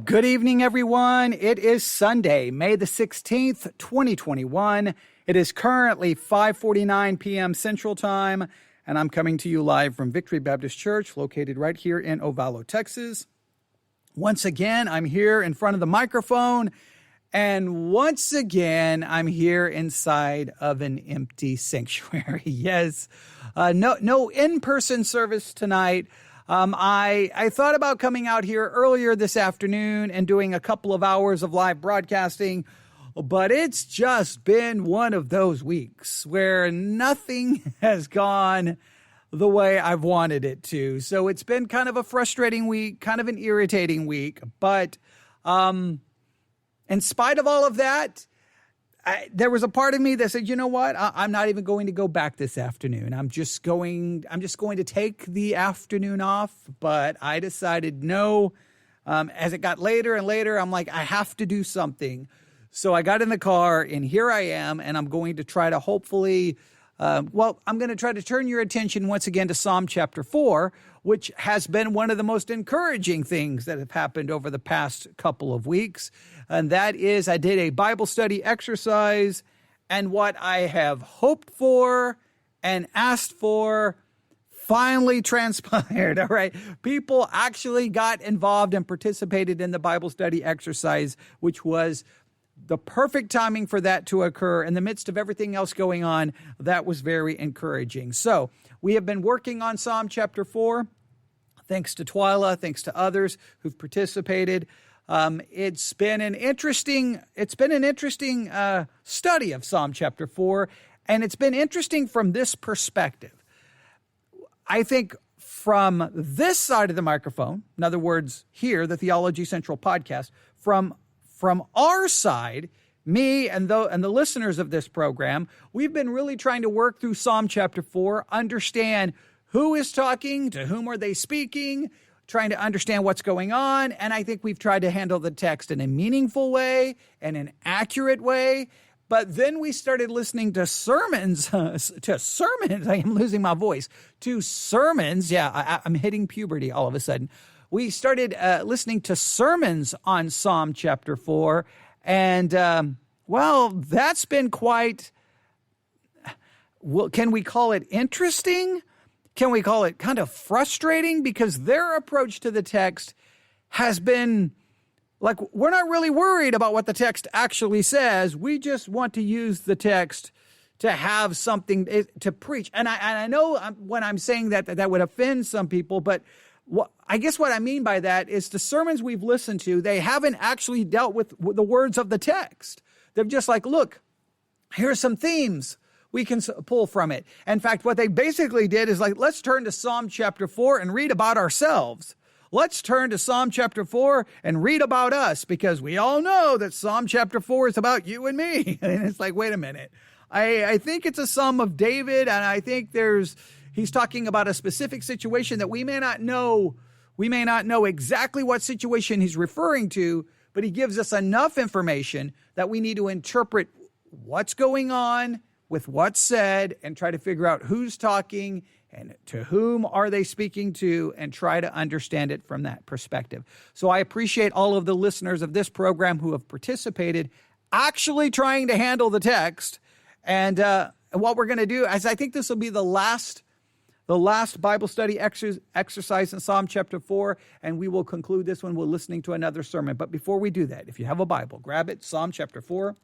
Good evening, everyone. It is Sunday, May the 16th, 2021. It is currently 5:49 p.m. Central Time, and I'm coming to you live from Victory Baptist Church, located right here in Ovalo, Texas. Once again, I'm here in front of the microphone, and once again, I'm here inside of an empty sanctuary. Yes, no in-person service tonight. I thought about coming out here earlier this afternoon and doing a couple of hours of live broadcasting, but it's just been one of those weeks where nothing has gone the way I've wanted it to. So it's been kind of a frustrating week, kind of an irritating week, but in spite of all of that, there was a part of me that said, you know what? I'm not even going to go back this afternoon. I'm just going to take the afternoon off. But I decided no. As it got later and later, I'm like, I have to do something. So I got in the car and here I am, and I'm going to try to hopefully, I'm going to try to turn your attention once again to Psalm chapter 4, which has been one of the most encouraging things that have happened over the past couple of weeks. And that is, I did a Bible study exercise, and what I have hoped for and asked for finally transpired. All right. People actually got involved and participated in the Bible study exercise, which was the perfect timing for that to occur in the midst of everything else going on. That was very encouraging. So we have been working on Psalm chapter 4. Thanks to Twyla, thanks to others who've participated. It's been an interesting study of Psalm chapter 4, and it's been interesting from this perspective. I think from this side of the microphone, in other words, here, the Theology Central podcast, from our side, me and the listeners of this program, we've been really trying to work through Psalm chapter 4, understand who is talking, to whom are they speaking, trying to understand what's going on. And I think we've tried to handle the text in a meaningful way and an accurate way. But then we started listening to sermons. I am losing my voice. To sermons. Yeah, I'm hitting puberty all of a sudden. We started listening to sermons on Psalm chapter 4. And, that's been quite, can we call it interesting? Can we call it kind of frustrating? Because their approach to the text has been like, we're not really worried about what the text actually says. We just want to use the text to have something to preach. And I know when I'm saying that would offend some people, but I guess what I mean by that is the sermons we've listened to, they haven't actually dealt with the words of the text. They're just like, look, here's some themes we can pull from it. In fact, what they basically did is like, let's turn to Psalm chapter 4 and read about ourselves. Let's turn to Psalm chapter 4 and read about us, because we all know that Psalm chapter 4 is about you and me. And it's like, wait a minute. I think it's a Psalm of David, and I think he's talking about a specific situation that we may not know. We may not know exactly what situation he's referring to, but he gives us enough information that we need to interpret what's going on with what's said and try to figure out who's talking and to whom are they speaking to, and try to understand it from that perspective. So I appreciate all of the listeners of this program who have participated, actually trying to handle the text. And what we're going to do is, I think this will be the last Bible study exercise in Psalm chapter 4, and we will conclude this one with listening to another sermon. But before we do that, if you have a Bible, grab it, Psalm chapter 4.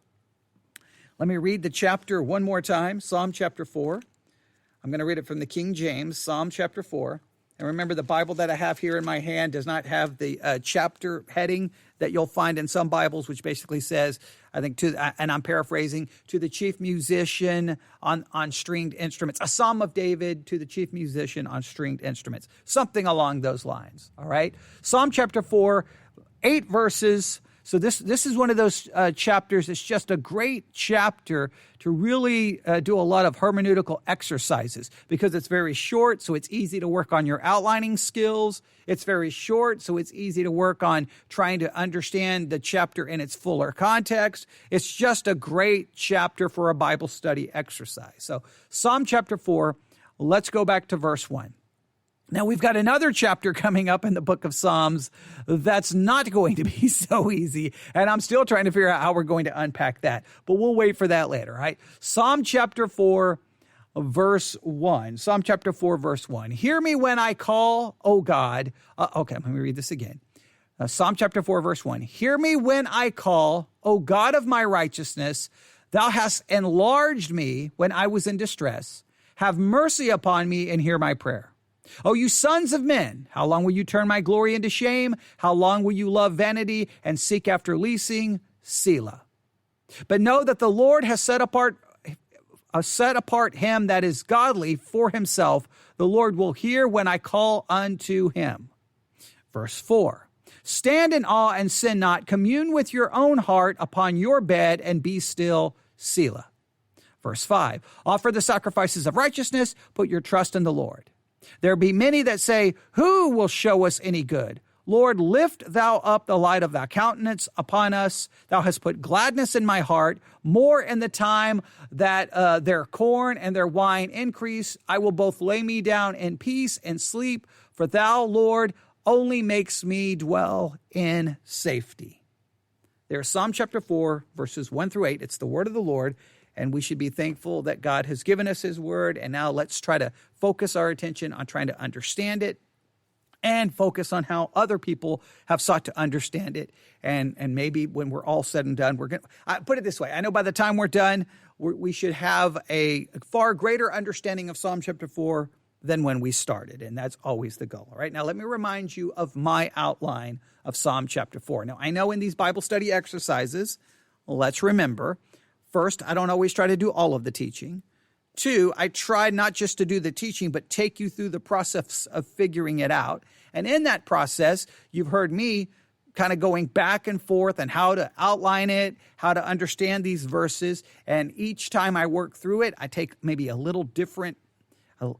Let me read the chapter one more time, Psalm chapter 4. I'm going to read it from the King James, Psalm chapter 4. And remember, the Bible that I have here in my hand does not have the chapter heading that you'll find in some Bibles, which basically says, I think, and I'm paraphrasing, to the chief musician on stringed instruments, a Psalm of David to the chief musician on stringed instruments, something along those lines. All right. Psalm chapter 4, 8 verses. So this is one of those chapters. It's just a great chapter to really do a lot of hermeneutical exercises, because it's very short, so it's easy to work on your outlining skills. It's very short, so it's easy to work on trying to understand the chapter in its fuller context. It's just a great chapter for a Bible study exercise. So Psalm chapter 4, let's go back to verse 1. Now, we've got another chapter coming up in the book of Psalms that's not going to be so easy, and I'm still trying to figure out how we're going to unpack that, but we'll wait for that later, right? Psalm chapter 4, verse 1. Psalm chapter 4, verse 1. Hear me when I call, O God. Okay, let me read this again. Psalm chapter 4, verse 1. Hear me when I call, O God of my righteousness. Thou hast enlarged me when I was in distress. Have mercy upon me and hear my prayer. O you sons of men, how long will you turn my glory into shame? How long will you love vanity and seek after leasing? Selah. But know that the Lord has set apart him that is godly for himself. The Lord will hear when I call unto him. Verse 4. Stand in awe and sin not. Commune with your own heart upon your bed and be still. Selah. Verse 5. Offer the sacrifices of righteousness. Put your trust in the Lord. There be many that say, who will show us any good? Lord, lift thou up the light of thy countenance upon us. Thou hast put gladness in my heart, more in the time that their corn and their wine increase. I will both lay me down in peace and sleep, for thou, Lord, only makes me dwell in safety. There's Psalm chapter 4, verses 1 through 8. It's the word of the Lord. And we should be thankful that God has given us his word. And now let's try to focus our attention on trying to understand it and focus on how other people have sought to understand it. And maybe when we're all said and done, we're going to put it this way. I know by the time we're done, we should have a far greater understanding of Psalm chapter 4 than when we started. And that's always the goal. All right. Now, let me remind you of my outline of Psalm chapter 4. Now, I know in these Bible study exercises, let's remember, first, I don't always try to do all of the teaching. 2, I try not just to do the teaching, but take you through the process of figuring it out. And in that process, you've heard me kind of going back and forth and how to outline it, how to understand these verses. And each time I work through it, I take maybe a little different,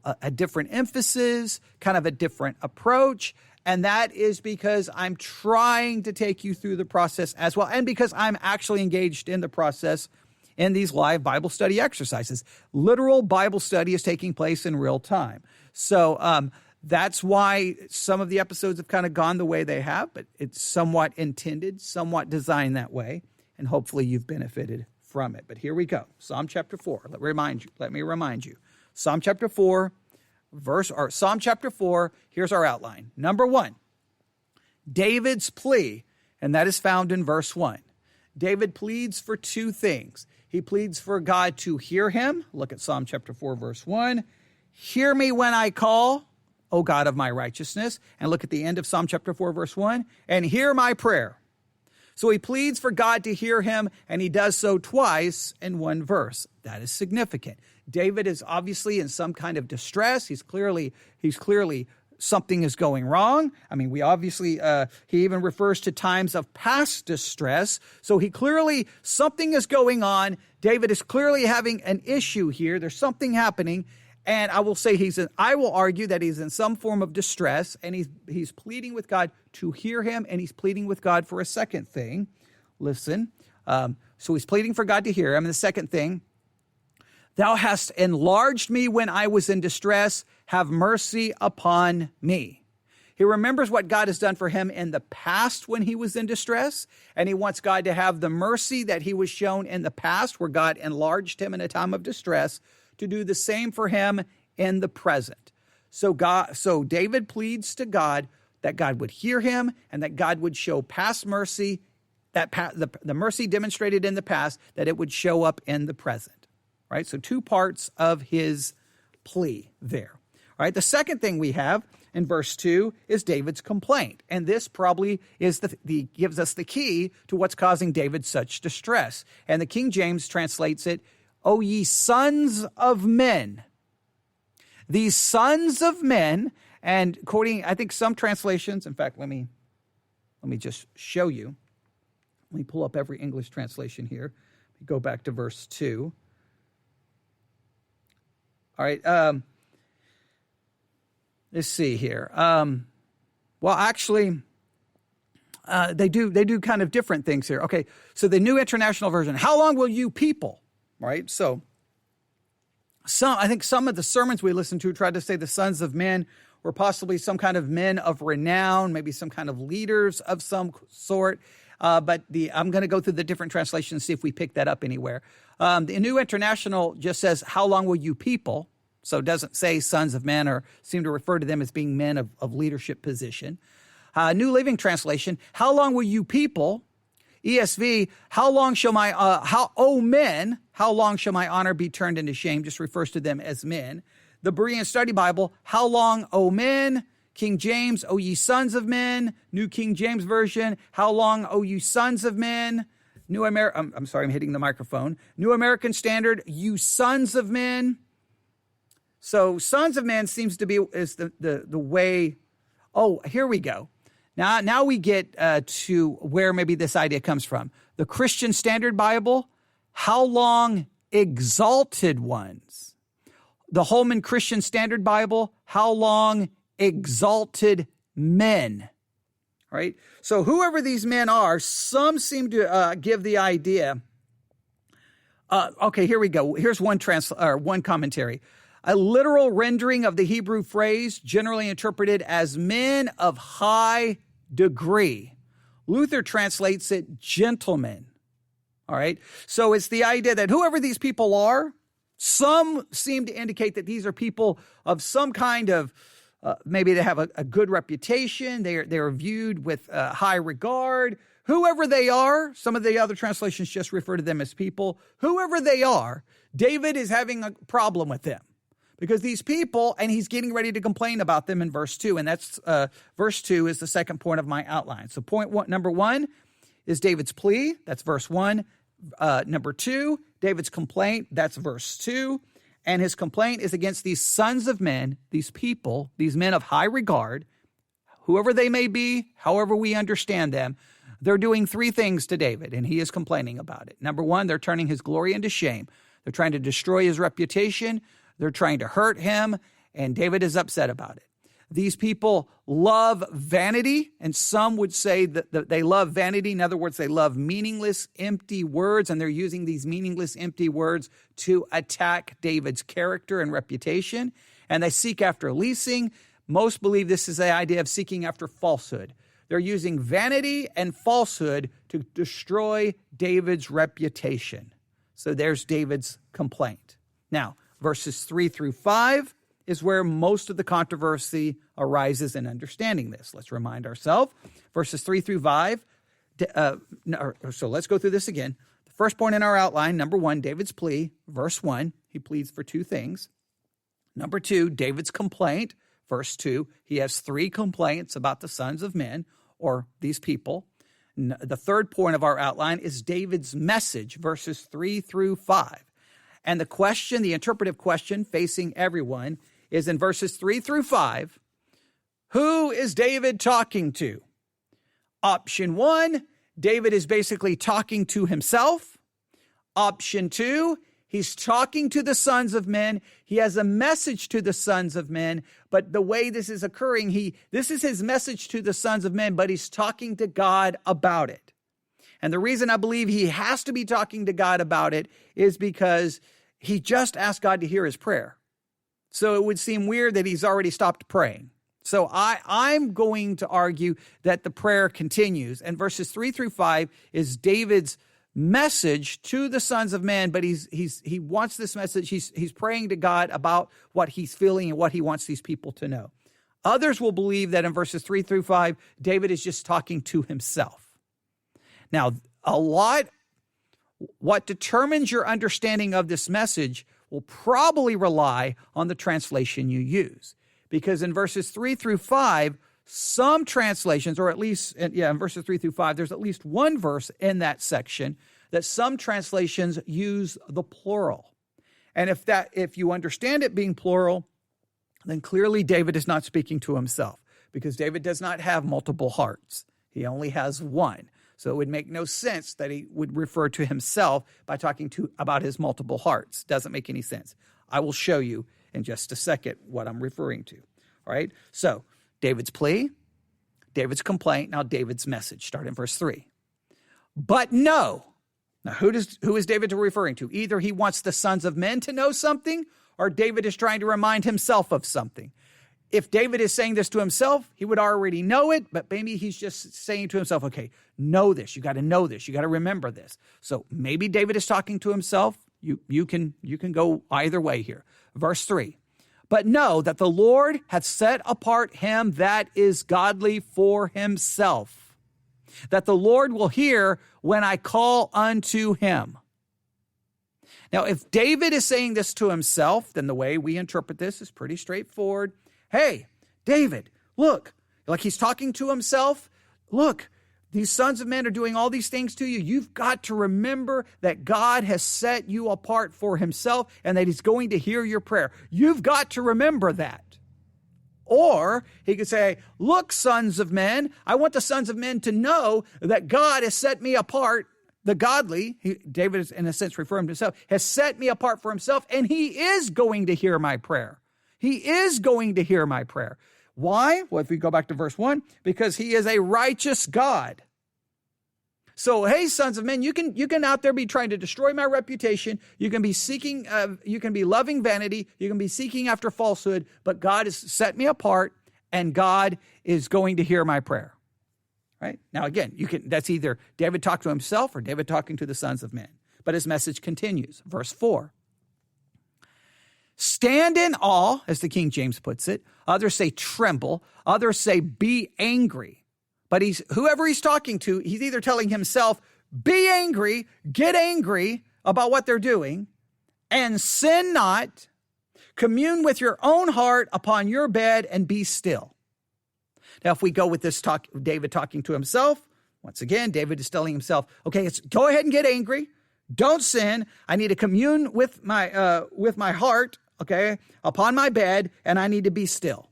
a different emphasis, kind of a different approach. And that is because I'm trying to take you through the process as well. And because I'm actually engaged in the process in these live Bible study exercises. Literal Bible study is taking place in real time. So that's why some of the episodes have kind of gone the way they have, but it's somewhat intended, somewhat designed that way, and hopefully you've benefited from it. But here we go. Psalm chapter 4. Let me remind you. Psalm chapter 4, Psalm chapter 4, here's our outline. Number 1, David's plea, and that is found in verse 1. David pleads for 2 things. He pleads for God to hear him. Look at Psalm chapter 4, verse 1. Hear me when I call, O God of my righteousness. And look at the end of Psalm chapter 4, verse 1. And hear my prayer. So he pleads for God to hear him, and he does so twice in one verse. That is significant. David is obviously in some kind of distress. He's clearly something is going wrong. I mean, we obviously, he even refers to times of past distress. So something is going on. David is clearly having an issue here. There's something happening. And I will argue that he's in some form of distress, and he's pleading with God to hear him, and he's pleading with God for a second thing. Listen. So he's pleading for God to hear him. And the second thing, thou hast enlarged me when I was in distress. Have mercy upon me. He remembers what God has done for him in the past when he was in distress, and he wants God to have the mercy that he was shown in the past where God enlarged him in a time of distress to do the same for him in the present. So David pleads to God that God would hear him and that God would show past mercy, that the mercy demonstrated in the past, that it would show up in the present. Right? So 2 parts of his plea there. All right, the second thing we have in verse 2 is David's complaint. And this probably is gives us the key to what's causing David such distress. And the King James translates it, O ye sons of men. These sons of men, and quoting, I think some translations, in fact, let me just show you. Let me pull up every English translation here. Go back to verse 2. All right, let's see here. They do kind of different things here. Okay, so the New International Version, how long will you people, right? So I think some of the sermons we listened to tried to say the sons of men were possibly some kind of men of renown, maybe some kind of leaders of some sort. But I'm going to go through the different translations and see if we pick that up anywhere. The New International just says, how long will you people? So it doesn't say sons of men or seem to refer to them as being men of leadership position. New Living Translation, how long will you people? ESV, how long shall my, men, how long shall my honor be turned into shame? Just refers to them as men. The Berean Study Bible, how long, O men? King James, O ye sons of men. New King James Version, how long, O you sons of men? I'm sorry, I'm hitting the microphone. New American Standard, you sons of men. So sons of men seems to be is the way. Oh, here we go. Now we get to where maybe this idea comes from. The Christian Standard Bible, how long exalted ones. The Holman Christian Standard Bible, how long exalted men. All right. So whoever these men are, some seem to give the idea. Okay, here we go. Here's one commentary. A literal rendering of the Hebrew phrase, generally interpreted as men of high degree. Luther translates it gentlemen. All right. So it's the idea that whoever these people are, some seem to indicate that these are people of some kind of, maybe they have a good reputation. They are viewed with high regard. Whoever they are, some of the other translations just refer to them as people. Whoever they are, David is having a problem with them. Because these people, and he's getting ready to complain about them in verse 2. And that's verse 2 is the second point of my outline. So number 1 is David's plea. That's verse 1. Number 2, David's complaint. That's verse 2. And his complaint is against these sons of men, these people, these men of high regard, whoever they may be, however we understand them. They're doing 3 things to David, and he is complaining about it. Number 1, they're turning his glory into shame. They're trying to destroy his reputation. They're trying to hurt him, and David is upset about it. These people love vanity, and some would say that they love vanity. In other words, they love meaningless, empty words, and they're using these meaningless, empty words to attack David's character and reputation. And they seek after leasing. Most believe this is the idea of seeking after falsehood. They're using vanity and falsehood to destroy David's reputation. So there's David's complaint. Now, verses 3 through 5 is where most of the controversy arises in understanding this. Let's remind ourselves. Verses 3 through 5. So let's go through this again. The first point in our outline, number 1, David's plea. Verse 1, he pleads for 2 things. Number 2, David's complaint. Verse 2, he has 3 complaints about the sons of men, or these people. The third point of our outline is David's message, verses 3 through 5. And the question, the interpretive question facing everyone is in verses 3 through 5, who is David talking to? Option 1, David is basically talking to himself. Option 2, he's talking to the sons of men. He has a message to the sons of men, but the way this is occurring, this is his message to the sons of men, but he's talking to God about it. And the reason I believe he has to be talking to God about it is because he just asked God to hear his prayer. So it would seem weird that he's already stopped praying. So I'm going to argue that the prayer continues. And verses 3 through 5 is David's message to the sons of men, but he wants this message. He's praying to God about what he's feeling and what he wants these people to know. Others will believe that in verses 3 through 5, David is just talking to himself. Now, what determines your understanding of this message will probably rely on the translation you use. Because in verses 3 through 5, some translations, or at least, in verses 3 through 5, there's at least one verse in that section that some translations use the plural. And if you understand it being plural, then clearly David is not speaking to himself, because David does not have multiple hearts. He only has one. So it would make no sense that he would refer to himself by talking about his multiple hearts. Doesn't make any sense. I will show you in just a second what I'm referring to. All right. So David's plea, David's complaint, now David's message. Start in verse 3. But no. Now who is David referring to? Either he wants the sons of men to know something, or David is trying to remind himself of something. if David is saying this to himself, he would already know it, but maybe he's just saying to himself, okay, know this. You got to know this. You got to remember this. So maybe David is talking to himself. You can go either way here. Verse 3. But know that the Lord hath set apart him that is godly for himself, that the Lord will hear when I call unto him. Now, if David is saying this to himself, then the way we interpret this is pretty straightforward. Hey, David, look, like he's talking to himself. Look, these sons of men are doing all these things to you. You've got to remember that God has set you apart for himself and that he's going to hear your prayer. You've got to remember that. Or he could say, look, sons of men, I want the sons of men to know that God has set me apart. The godly, David is in a sense referring to himself, has set me apart for himself, and he is going to hear my prayer. He is going to hear my prayer. Why? Well, if we go back to verse 1, because he is a righteous God. So, hey, sons of men, you can out there be trying to destroy my reputation. You can be seeking, you can be loving vanity. You can be seeking after falsehood, but God has set me apart, and God is going to hear my prayer. Right? Now, again, that's either David talking to himself or David talking to the sons of men. But his message continues. Verse 4. Stand in awe, as the King James puts it. Others say tremble. Others say be angry. But whoever he's talking to, he's either telling himself, be angry, get angry about what they're doing, and sin not. Commune with your own heart upon your bed and be still. Now, if we go with this David talking to himself, once again, David is telling himself, okay, go ahead and get angry. Don't sin. I need to commune with my heart, okay, upon my bed, and I need to be still.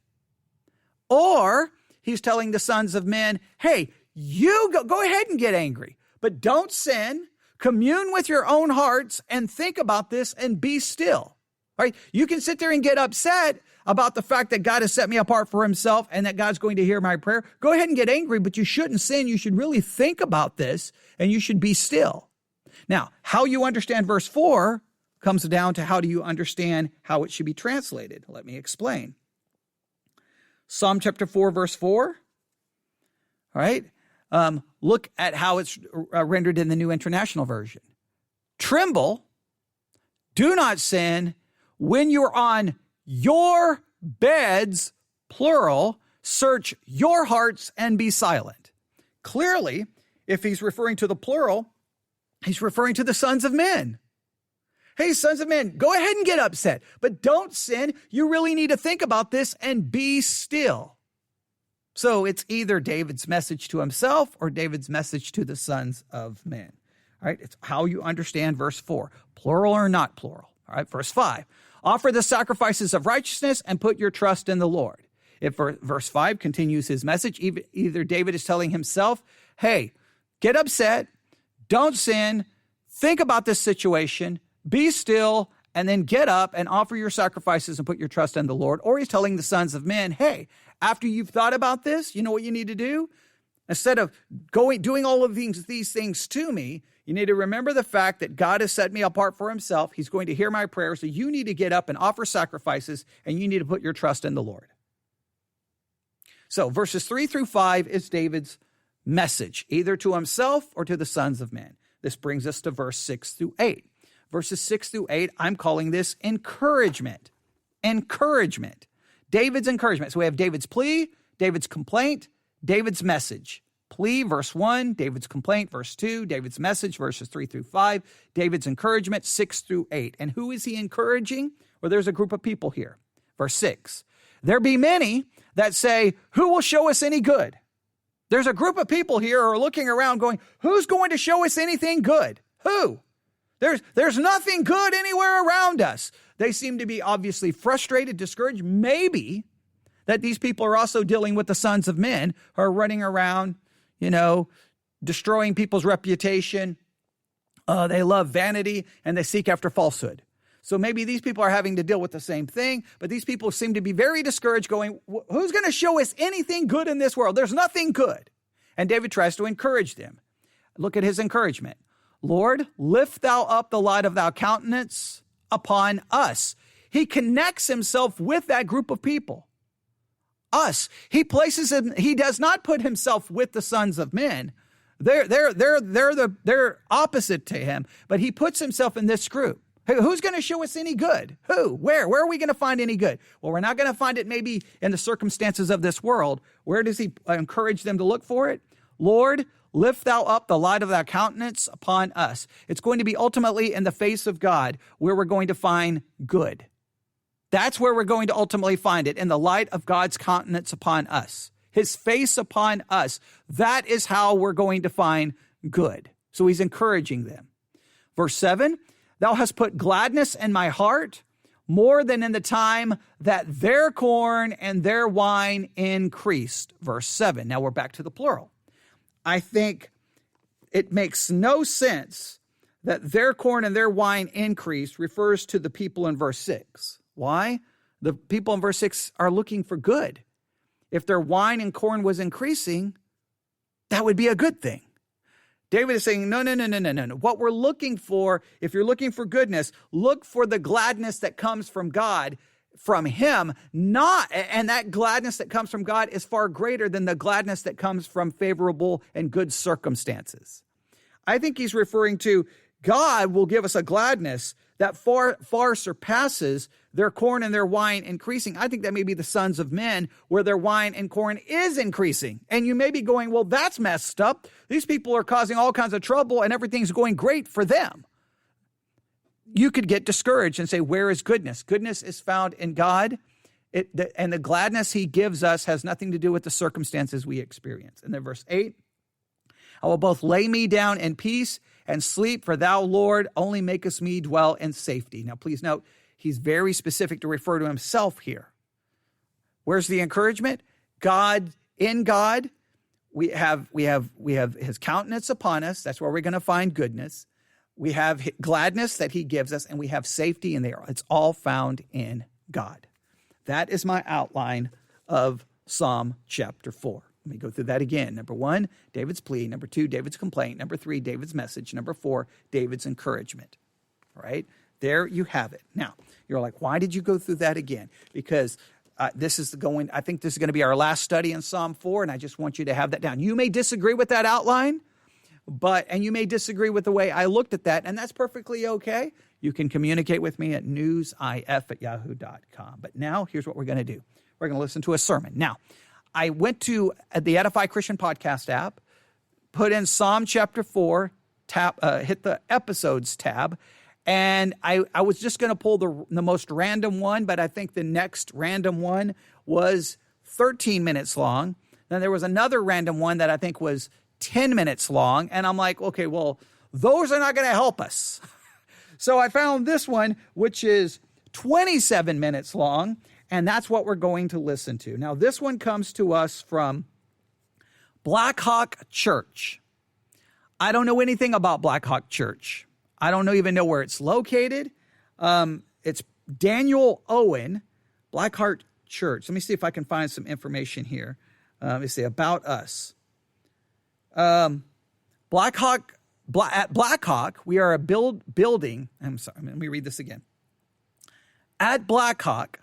Or he's telling the sons of men, hey, you go ahead and get angry, but don't sin. Commune with your own hearts and think about this and be still. Right? You can sit there and get upset about the fact that God has set me apart for himself and that God's going to hear my prayer. Go ahead and get angry, but you shouldn't sin. You should really think about this and you should be still. Now, how you understand verse 4 comes down to how do you understand how it should be translated. Let me explain. Psalm chapter 4, verse 4. All right. Look at how it's rendered in the New International Version. Tremble, do not sin when you're on your beds, plural, search your hearts and be silent. Clearly, if he's referring to the plural, he's referring to the sons of men. Hey, sons of men, go ahead and get upset, but don't sin. You really need to think about this and be still. So it's either David's message to himself or David's message to the sons of men. All right, it's how you understand verse 4, plural or not plural. All right, verse 5, offer the sacrifices of righteousness and put your trust in the Lord. If verse 5 continues his message, either David is telling himself, hey, get upset, don't sin, think about this situation, be still, and then get up and offer your sacrifices and put your trust in the Lord. Or he's telling the sons of men, hey, after you've thought about this, you know what you need to do? Instead of doing all of these things to me, you need to remember the fact that God has set me apart for himself. He's going to hear my prayers. So you need to get up and offer sacrifices, and you need to put your trust in the Lord. So verses 3 through 5 is David's message, either to himself or to the sons of men. This brings us to verse 6 through 8. Verses 6 through 8, I'm calling this encouragement. Encouragement. David's encouragement. So we have David's plea, David's complaint, David's message. Plea, verse 1, David's complaint, verse 2, David's message, verses 3 through 5, David's encouragement, 6 through 8. And who is he encouraging? Well, there's a group of people here. Verse 6, there be many that say, who will show us any good? There's a group of people here who are looking around going, who's going to show us anything good? Who? There's nothing good anywhere around us. They seem to be obviously frustrated, discouraged. Maybe that these people are also dealing with the sons of men who are running around, destroying people's reputation. They love vanity and they seek after falsehood. So maybe these people are having to deal with the same thing, but these people seem to be very discouraged going, who's going to show us anything good in this world? There's nothing good. And David tries to encourage them. Look at his encouragement. Lord, lift thou up the light of thy countenance upon us. He connects himself with that group of people. us. He places him, he does not put himself with the sons of men. They're opposite to him, but he puts himself in this group. Who's going to show us any good? Who? Where? Where are we going to find any good? Well, we're not going to find it maybe in the circumstances of this world. Where does he encourage them to look for it? Lord, lift thou up the light of thy countenance upon us. It's going to be ultimately in the face of God where we're going to find good. That's where we're going to ultimately find it, in the light of God's countenance upon us, his face upon us. That is how we're going to find good. So he's encouraging them. Verse 7, thou hast put gladness in my heart more than in the time that their corn and their wine increased. Verse 7. Now we're back to the plural. I think it makes no sense that their corn and their wine increased refers to the people in verse 6. Why? The people in verse 6 are looking for good. If their wine and corn was increasing, that would be a good thing. David is saying, no. What we're looking for, if you're looking for goodness, look for the gladness that comes from God, from him, and that gladness that comes from God is far greater than the gladness that comes from favorable and good circumstances. I think he's referring to God will give us a gladness that far surpasses their corn and their wine increasing. I think that may be the sons of men where their wine and corn is increasing. And you may be going, well, that's messed up. These people are causing all kinds of trouble and everything's going great for them. You could get discouraged and say, where is goodness? Goodness is found in God. And the gladness he gives us has nothing to do with the circumstances we experience. And then verse 8, I will both lay me down in peace and sleep, for thou, Lord, only makest me dwell in safety. Now, please note, he's very specific to refer to himself here. Where's the encouragement? God, in God, we have his countenance upon us. That's where we're going to find goodness. We have gladness that he gives us, and we have safety in there. It's all found in God. That is my outline of Psalm chapter 4. Let me go through that again. Number 1, David's plea. Number 2, David's complaint. Number 3, David's message. Number 4, David's encouragement. All right? There you have it. Now, you're like, why did you go through that again? Because I think this is going to be our last study in Psalm 4, and I just want you to have that down. You may disagree with that outline, and you may disagree with the way I looked at that, and that's perfectly okay. You can communicate with me at newsif@yahoo.com. But now, here's what we're going to do. We're going to listen to a sermon. Now, I went to the Edify Christian Podcast app, put in Psalm chapter 4, hit the episodes tab, and I was just going to pull the most random one, but I think the next random one was 13 minutes long. Then there was another random one that I think was 10 minutes long, and I'm like, okay, well, those are not going to help us. So I found this one, which is 27 minutes long, and that's what we're going to listen to. Now, this one comes to us from Black Hawk Church. I don't know anything about Black Hawk Church. I don't even know where it's located. It's Daniel Owen, Black Hawk Church. Let me see if I can find some information here. Let me see, about us. At Black Hawk, we are a building. I'm sorry, let me read this again. At Black Hawk,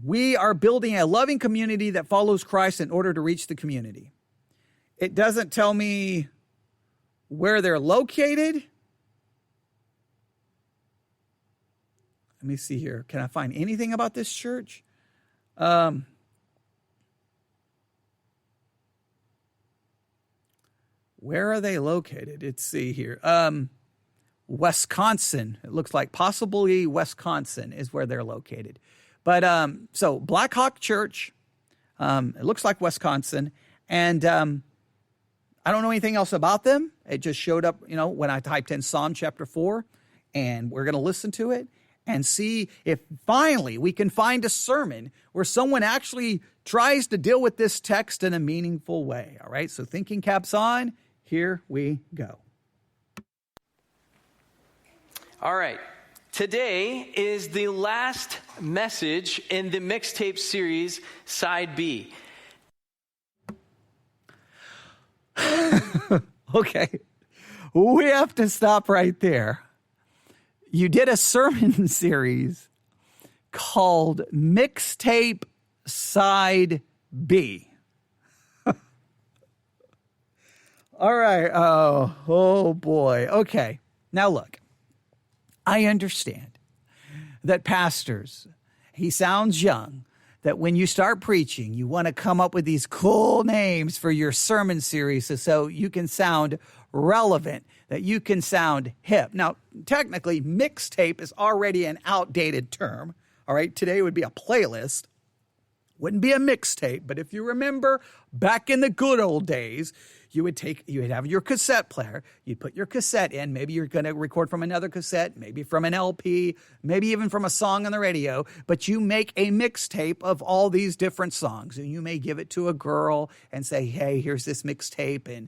we are building a loving community that follows Christ in order to reach the community. It doesn't tell me where they're located. Let me see here. Can I find anything about this church? Where are they located? Let's see here. Wisconsin. It looks like possibly Wisconsin is where they're located. But so Black Hawk Church, it looks like Wisconsin. And I don't know anything else about them. It just showed up, when I typed in Psalm chapter 4, and we're going to listen to it and see if finally we can find a sermon where someone actually tries to deal with this text in a meaningful way. All right, so thinking caps on. Here we go. All right. Today is the last message in the mixtape series, Side B. Okay. We have to stop right there. You did a sermon series called Mixtape Side B. All right. Oh boy. Okay. Now look, I understand that pastors, he sounds young, that when you start preaching, you want to come up with these cool names for your sermon series so you can sound relevant, that you can sound hip. Now, technically, mixtape is already an outdated term. All right. Today would be a playlist. Wouldn't be a mixtape, but if you remember back in the good old days, you would have your cassette player, you'd put your cassette in, maybe you're going to record from another cassette, maybe from an LP, maybe even from a song on the radio, but you make a mixtape of all these different songs, and you may give it to a girl and say, hey, here's this mixtape, and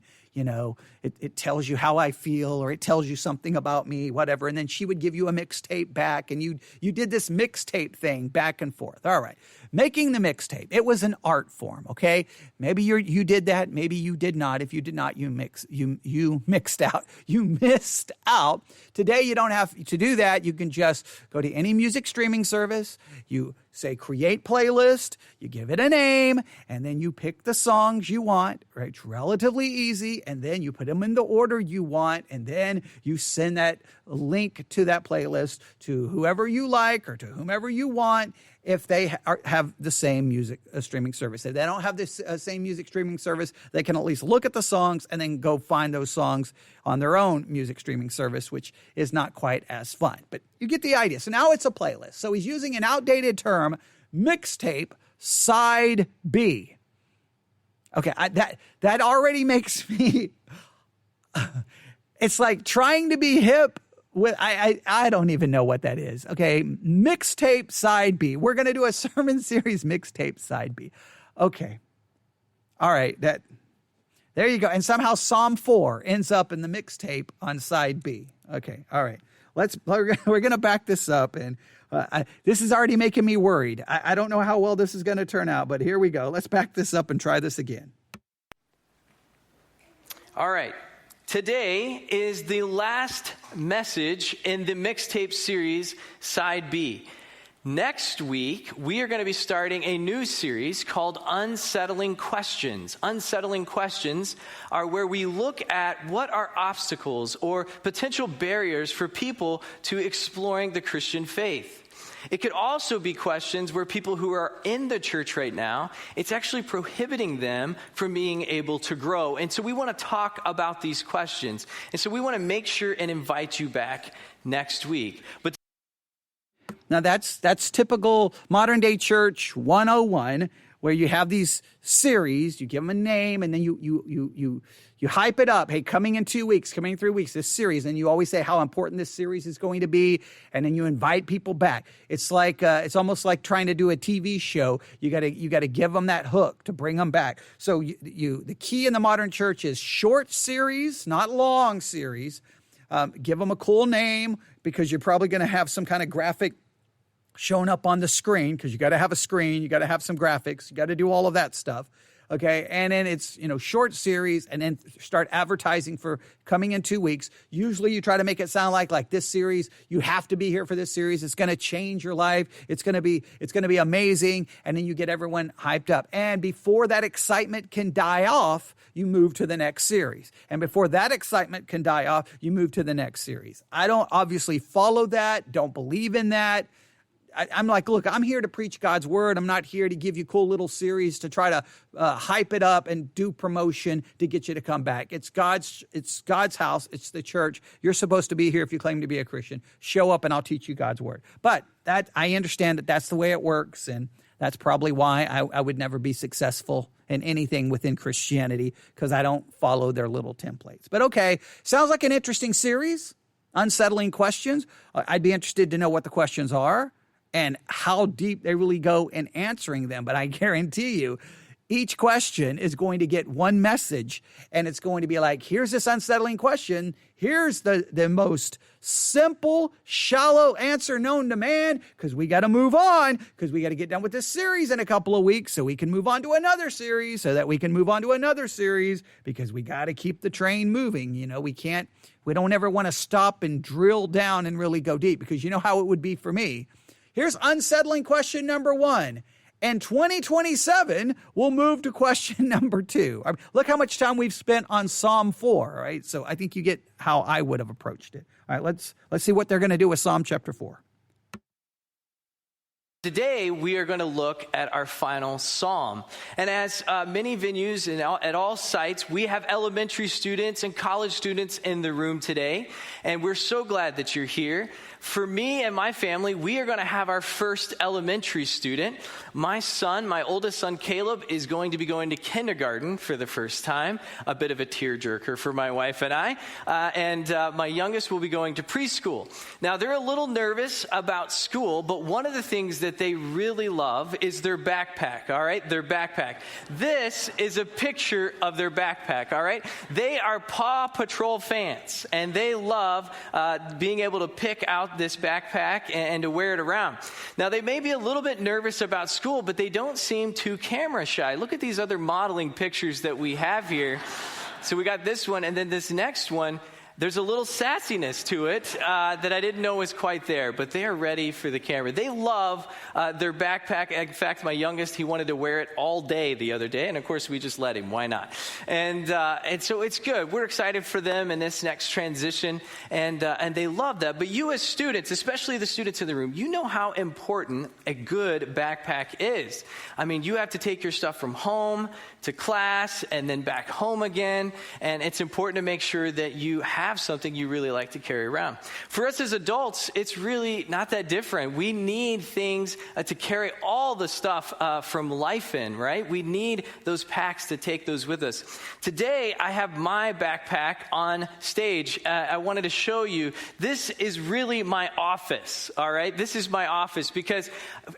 it tells you how I feel, or it tells you something about me, whatever. And then she would give you a mixtape back, and you did this mixtape thing back and forth. All right. Making the mixtape. It was an art form, okay? Maybe you did that. Maybe you did not. If you did not, you mixed out. You missed out. Today, you don't have to do that. You can just go to any music streaming service. You say create playlist, you give it a name, and then you pick the songs you want, right? It's relatively easy, and then you put them in the order you want, and then you send that link to that playlist to whoever you like or to whomever you want if they have the same music streaming service. If they don't have this same music streaming service, they can at least look at the songs and then go find those songs on their own music streaming service, which is not quite as fun. But you get the idea. So now it's a playlist. So he's using an outdated term, mixtape side B. Okay, that already makes me... It's like trying to be hip with... I don't even know what that is. Okay, mixtape side B. We're going to do a sermon series mixtape side B. Okay. All right, there you go. And somehow Psalm 4 ends up in the mixtape on side B. Okay, all right. We're going to back this up, and this is already making me worried. I don't know how well this is going to turn out, but here we go. Let's back this up and try this again. All right. Today is the last message in the mixtape series, Side B. Next week, we are going to be starting a new series called Unsettling Questions. Unsettling questions are where we look at what are obstacles or potential barriers for people to exploring the Christian faith. It could also be questions where people who are in the church right now, it's actually prohibiting them from being able to grow. And so we want to talk about these questions. And so we want to make sure and invite you back next week. But now that's typical modern day church 101, where you have these series, you give them a name, and then you hype it up. Hey, coming in 2 weeks, coming in 3 weeks, this series, and you always say how important this series is going to be, and then you invite people back. It's like it's almost like trying to do a TV show. You got to give them that hook to bring them back. So the key in the modern church is short series, not long series. Give them a cool name, because you're probably going to have some kind of graphic showing up on the screen, because you got to have a screen, you got to have some graphics, you got to do all of that stuff. Okay, and then it's, short series, and then start advertising for coming in 2 weeks. Usually you try to make it sound like this series, you have to be here for this series. It's going to change your life. It's going to be amazing. And then you get everyone hyped up. And before that excitement can die off, you move to the next series. And before that excitement can die off, you move to the next series. I don't obviously follow that, don't believe in that. I'm like, look, I'm here to preach God's word. I'm not here to give you cool little series to try to hype it up and do promotion to get you to come back. It's God's house. It's the church. You're supposed to be here if you claim to be a Christian. Show up and I'll teach you God's word. But I understand that that's the way it works, and that's probably why I would never be successful in anything within Christianity, because I don't follow their little templates. But okay, sounds like an interesting series, Unsettling Questions. I'd be interested to know what the questions are and how deep they really go in answering them. But I guarantee you, each question is going to get one message, and it's going to be like, here's this unsettling question. Here's the most simple, shallow answer known to man, because we got to move on, because we got to get done with this series in a couple of weeks so we can move on to another series, so that we can move on to another series, because we got to keep the train moving. We don't ever want to stop and drill down and really go deep, because you know how it would be for me. Here's unsettling question number 1. And 2027, we'll move to question number 2. Look how much time we've spent on Psalm 4, right? So I think you get how I would have approached it. All right, let's see what they're going to do with Psalm chapter 4. Today, we are going to look at our final psalm. And as many venues and at all sites, we have elementary students and college students in the room today. And we're so glad that you're here. For me and my family, we are going to have our first elementary student. My son, my oldest son, Caleb, is going to be going to kindergarten for the first time. A bit of a tearjerker for my wife and I. And my youngest will be going to preschool. Now, they're a little nervous about school, but one of the things that they really love is their backpack, all right? Their backpack. This is a picture of their backpack, all right? They are Paw Patrol fans, and they love being able to pick out this backpack and to wear it around. Now, they may be a little bit nervous about school, but they don't seem too camera shy. Look at these other modeling pictures that we have here. So we got this one, and then this next one. There's a little sassiness to it that I didn't know was quite there, but they are ready for the camera. They love their backpack. In fact, my youngest, he wanted to wear it all day the other day, and of course, we just let him. Why not? And so it's good. We're excited for them in this next transition, and they love that. But you as students, especially the students in the room, you know how important a good backpack is. I mean, you have to take your stuff from home to class and then back home again, and it's important to make sure that you have something you really like to carry around. For us as adults, it's really not that different. We need things to carry all the stuff from life in, right? We need those packs to take those with us. Today, I have my backpack on stage. I wanted to show you, this is really my office, all right? This is my office because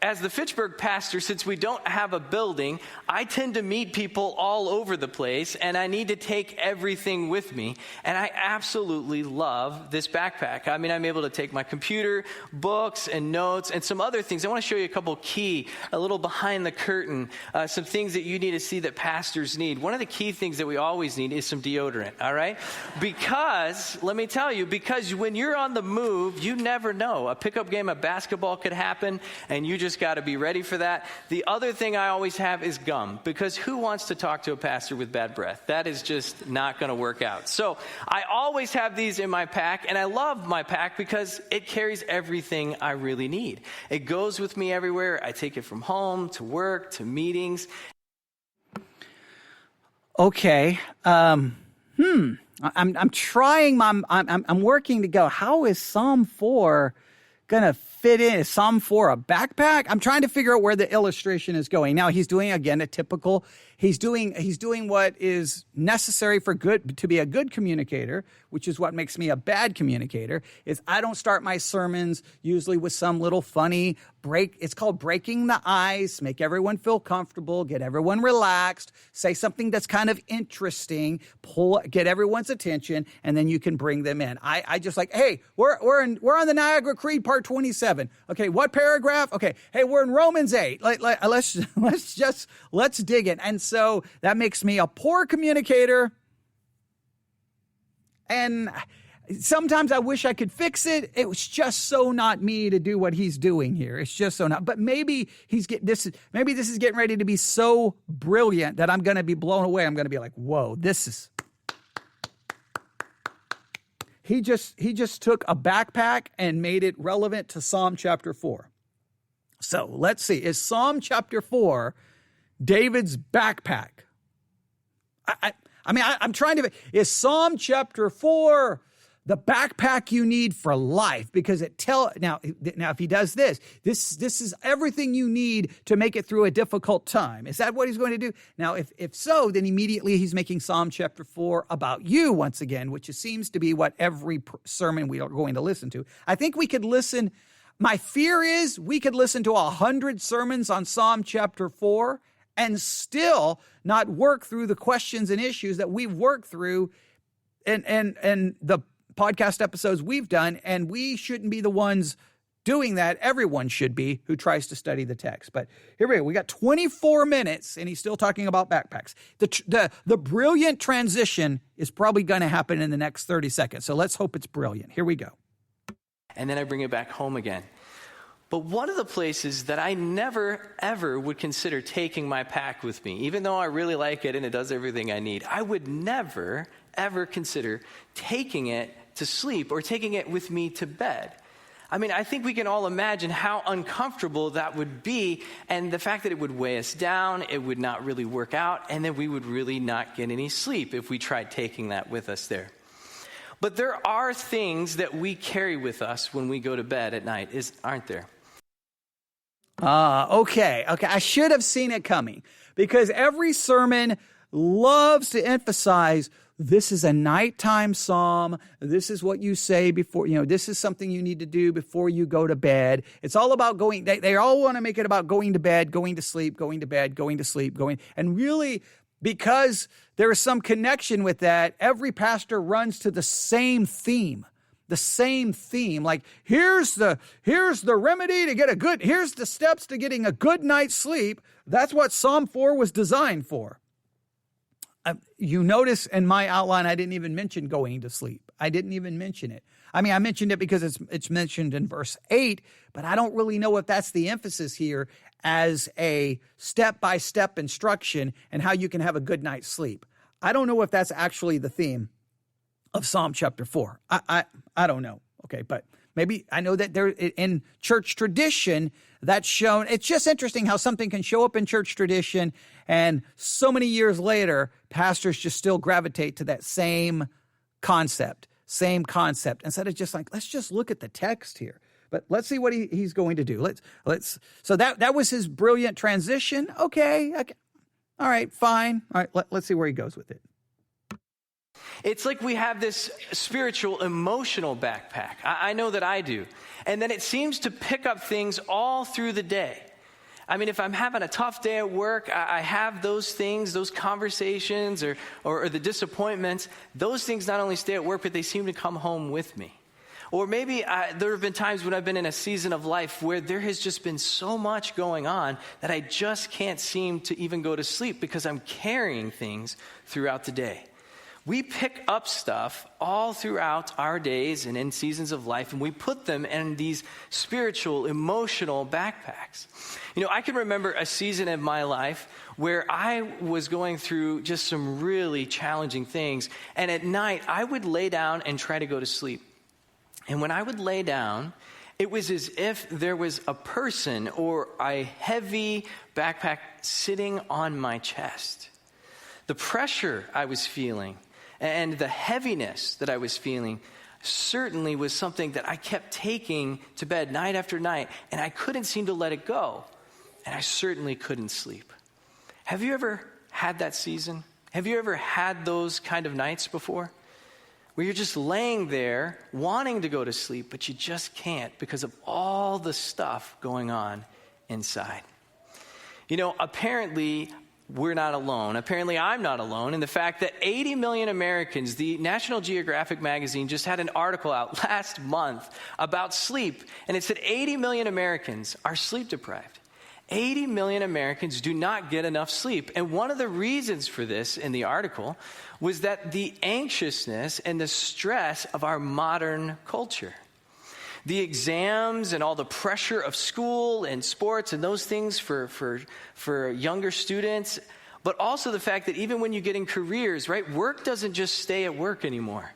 as the Fitchburg pastor, since we don't have a building, I tend to meet people all over the place, and I need to take everything with me, and I absolutely love this backpack. I mean, I'm able to take my computer, books, and notes, and some other things. I want to show you a couple a little behind the curtain, some things that you need to see that pastors need. One of the key things that we always need is some deodorant, all right? Because, let me tell you, because when you're on the move, you never know. A pickup game of basketball could happen, and you just got to be ready for that. The other thing I always have is gum, because who wants to talk to a pastor with bad breath? That is just not going to work out. So I always have these in my pack, and I love my pack because it carries everything I really need. It goes with me everywhere. I take it from home to work to meetings. Okay. I'm trying. I'm working to go. How is Psalm 4 gonna fit in? Is Psalm 4 a backpack? I'm trying to figure out where the illustration is going. Now he's doing again a typical. He's doing what is necessary to be a good communicator, which is what makes me a bad communicator. Is I don't start my sermons usually with some little funny break. It's called breaking the ice, make everyone feel comfortable, get everyone relaxed, say something that's kind of interesting, get everyone's attention, and then you can bring them in. I just like, hey, we're on the Niagara Creed, part 27. Okay, what paragraph? Okay, hey, we're in Romans 8. Let's dig in. And so that makes me a poor communicator. And sometimes I wish I could fix it. It was just so not me to do what he's doing here. It's just so not. But maybe this is getting ready to be so brilliant that I'm going to be blown away. I'm going to be like, whoa, this is. He just took a backpack and made it relevant to Psalm chapter 4. So let's see. Is Psalm chapter 4 David's backpack? I'm trying to. Is Psalm chapter 4 the backpack you need for life? Because now if he does this is everything you need to make it through a difficult time. Is that what he's going to do? Now, if so, then immediately he's making Psalm chapter 4 about you once again, which seems to be what every sermon we are going to listen to. I think we could listen. My fear is we could listen to 100 sermons on Psalm chapter 4 and still not work through the questions and issues that we've worked through and the podcast episodes we've done, and we shouldn't be the ones doing that. Everyone should be who tries to study the text. But here we go. We got 24 minutes, and he's still talking about backpacks. The brilliant transition is probably going to happen in the next 30 seconds, so let's hope it's brilliant. Here we go. And then I bring it back home again. But one of the places that I never, ever would consider taking my pack with me, even though I really like it and it does everything I need, I would never, ever consider taking it to sleep or taking it with me to bed. I mean, I think we can all imagine how uncomfortable that would be, and the fact that it would weigh us down, it would not really work out, and then we would really not get any sleep if we tried taking that with us there. But there are things that we carry with us when we go to bed at night, aren't there? Okay. I should have seen it coming, because every sermon loves to emphasize this is a nighttime psalm. This is what you say before, this is something you need to do before you go to bed. It's all about going, they all want to make it about going to bed, going to sleep, going to bed, going to sleep, and really, because there is some connection with that, every pastor runs to the same theme. Like, here's the remedy to get here's the steps to getting a good night's sleep. That's what Psalm 4 was designed for. You notice in my outline, I didn't even mention going to sleep. I didn't even mention it. I mean, I mentioned it because it's mentioned in verse 8, but I don't really know if that's the emphasis here as a step-by-step instruction and how you can have a good night's sleep. I don't know if that's actually the theme of Psalm chapter 4. I don't know. Okay, but maybe I know that there in church tradition that's shown. It's just interesting how something can show up in church tradition, and so many years later, pastors just still gravitate to that same concept, instead of just like, let's just look at the text here. But let's see what he's going to do. Let's. So that was his brilliant transition. Okay. All right, fine. All right, let's see where he goes with it. It's like we have this spiritual, emotional backpack. I know that I do. And then it seems to pick up things all through the day. I mean, if I'm having a tough day at work, I have those things, those conversations or the disappointments. Those things not only stay at work, but they seem to come home with me. Or maybe there have been times when I've been in a season of life where there has just been so much going on that I just can't seem to even go to sleep because I'm carrying things throughout the day. We pick up stuff all throughout our days and in seasons of life, and we put them in these spiritual, emotional backpacks. I can remember a season of my life where I was going through just some really challenging things, and at night I would lay down and try to go to sleep. And when I would lay down, it was as if there was a person or a heavy backpack sitting on my chest. The pressure I was feeling and the heaviness that I was feeling certainly was something that I kept taking to bed night after night, and I couldn't seem to let it go, and I certainly couldn't sleep. Have you ever had that season? Have you ever had those kind of nights before? Where you're just laying there wanting to go to sleep, but you just can't because of all the stuff going on inside. Apparently, we're not alone. Apparently, I'm not alone in the fact that 80 million Americans, the National Geographic magazine just had an article out last month about sleep, and it said 80 million Americans are sleep deprived. 80 million Americans do not get enough sleep. And one of the reasons for this in the article was that the anxiousness and the stress of our modern culture. The exams and all the pressure of school and sports and those things for younger students, but also the fact that even when you get in careers, right, work doesn't just stay at work anymore.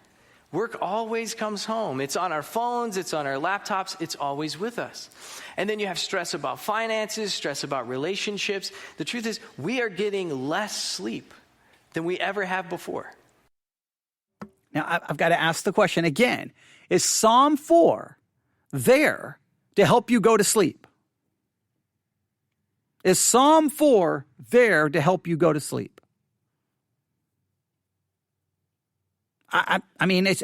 Work always comes home. It's on our phones, it's on our laptops, it's always with us. And then you have stress about finances, stress about relationships. The truth is, we are getting less sleep than we ever have before. Now, I've got to ask the question again. Is Psalm 4 there to help you go to sleep? Is Psalm 4 there to help you go to sleep? I mean, it's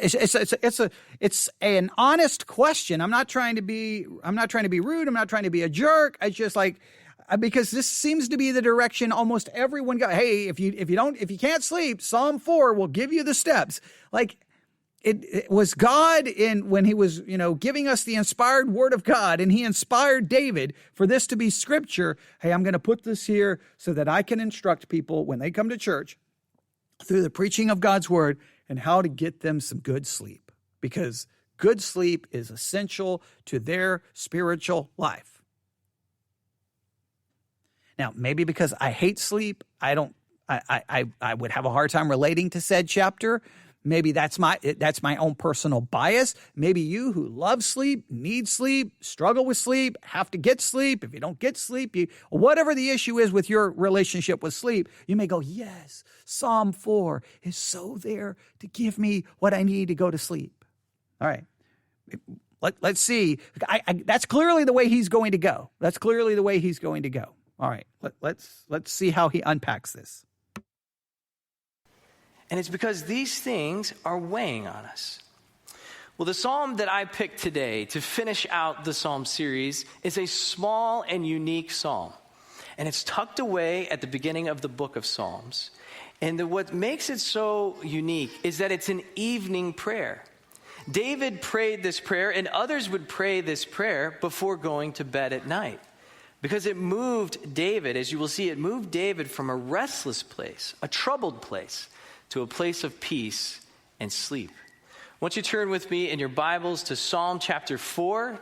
an honest question. I'm not trying to be rude. I'm not trying to be a jerk. It's just like, because this seems to be the direction almost everyone got. Hey, if you can't sleep, Psalm 4 will give you the steps. Like, it was God when he was, giving us the inspired word of God, and he inspired David for this to be scripture. Hey, I'm going to put this here so that I can instruct people when they come to church through the preaching of God's word and how to get them some good sleep, because good sleep is essential to their spiritual life. Now, maybe because I hate sleep, I would have a hard time relating to said chapter. Maybe that's my own personal bias. Maybe you who love sleep, need sleep, struggle with sleep, have to get sleep. If you don't get sleep, whatever the issue is with your relationship with sleep, you may go, yes, Psalm 4 is so there to give me what I need to go to sleep. All right. Let's see. That's clearly the way he's going to go. That's clearly the way he's going to go. All right. Let's see how he unpacks this. And it's because these things are weighing on us. Well, the psalm that I picked today to finish out the psalm series is a small and unique psalm. And it's tucked away at the beginning of the book of Psalms. And what makes it so unique is that it's an evening prayer. David prayed this prayer, and others would pray this prayer before going to bed at night. Because it moved David, as you will see, it moved David from a restless place, a troubled place, to a place of peace and sleep. Won't you turn with me in your Bibles to Psalm chapter 4,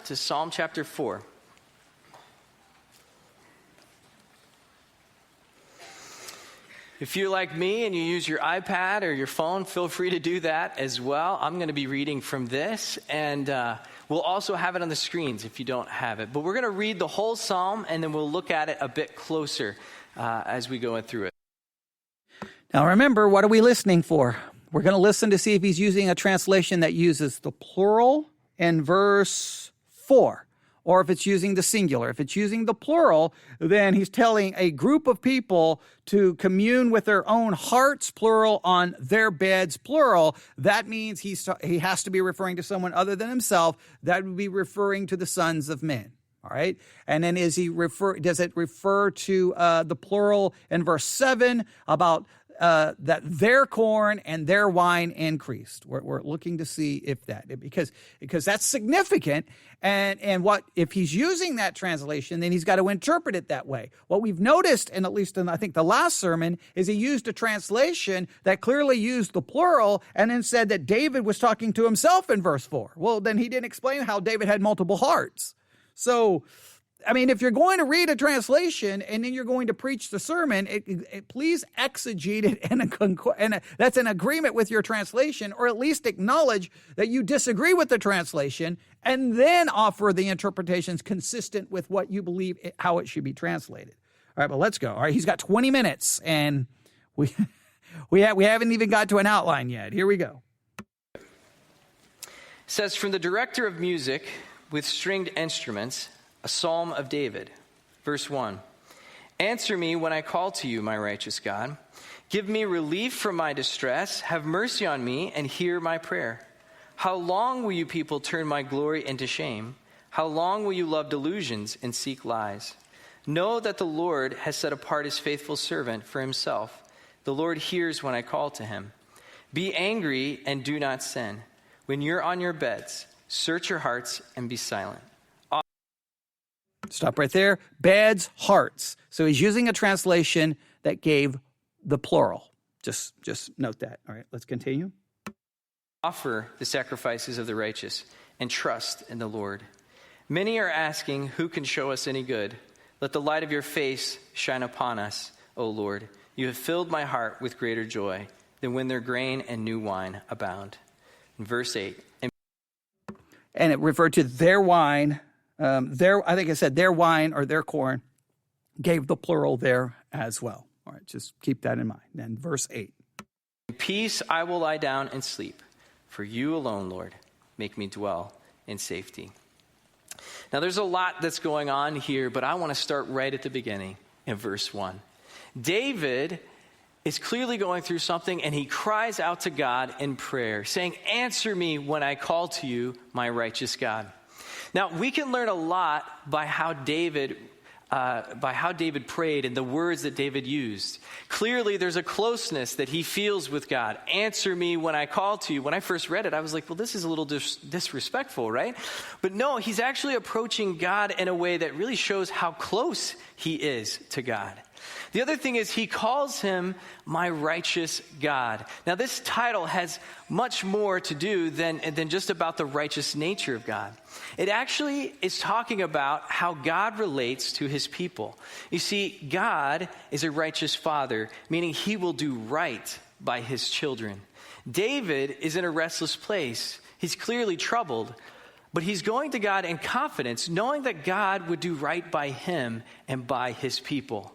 If you're like me and you use your iPad or your phone, feel free to do that as well. I'm going to be reading from this, and we'll also have it on the screens if you don't have it. But we're going to read the whole psalm, and then we'll look at it a bit closer as we go through it. Now remember, what are we listening for? We're going to listen to see if he's using a translation that uses the plural in verse 4, or if it's using the singular. If it's using the plural, then he's telling a group of people to commune with their own hearts, plural, on their beds, plural. That means he has to be referring to someone other than himself. That would be referring to the sons of men. All right. And then does it refer to the plural in verse 7 about that their corn and their wine increased? We're looking to see if because that's significant. And what if he's using that translation, then he's got to interpret it that way. What we've noticed, and at least in I think the last sermon, is he used a translation that clearly used the plural and then said that David was talking to himself in verse 4. Well, then he didn't explain how David had multiple hearts. So, I mean, if you're going to read a translation and then you're going to preach the sermon, please exegete it and that's an agreement with your translation, or at least acknowledge that you disagree with the translation and then offer the interpretations consistent with what you believe how it should be translated. All right, but let's go. All right, he's got 20 minutes and we haven't even got to an outline yet. Here we go. It says, from the director of music with stringed instruments, a psalm of David. Verse 1. Answer me when I call to you, my righteous God. Give me relief from my distress. Have mercy on me and hear my prayer. How long will you people turn my glory into shame? How long will you love delusions and seek lies? Know that the Lord has set apart his faithful servant for himself. The Lord hears when I call to him. Be angry and do not sin. When you're on your beds, search your hearts and be silent. Stop right there. Beds, hearts. So he's using a translation that gave the plural. Just note that. All right, let's continue. Offer the sacrifices of the righteous and trust in the Lord. Many are asking, who can show us any good? Let the light of your face shine upon us, O Lord. You have filled my heart with greater joy than when their grain and new wine abound. In verse 8. And it referred to their wine. I think it said their wine or their corn, gave the plural there as well. All right, just keep that in mind. Then verse 8. In peace I will lie down and sleep. For you alone, Lord, make me dwell in safety. Now there's a lot that's going on here, but I want to start right at the beginning in verse 1. David is clearly going through something, and he cries out to God in prayer, saying, answer me when I call to you, my righteous God. Now, we can learn a lot by how David prayed and the words that David used. Clearly, there's a closeness that he feels with God. Answer me when I call to you. When I first read it, I was like, well, this is a little disrespectful, right? But no, he's actually approaching God in a way that really shows how close he is to God. The other thing is he calls him my righteous God. Now, this title has much more to do than just about the righteous nature of God. It actually is talking about how God relates to his people. You see, God is a righteous father, meaning he will do right by his children. David is in a restless place. He's clearly troubled, but he's going to God in confidence, knowing that God would do right by him and by his people.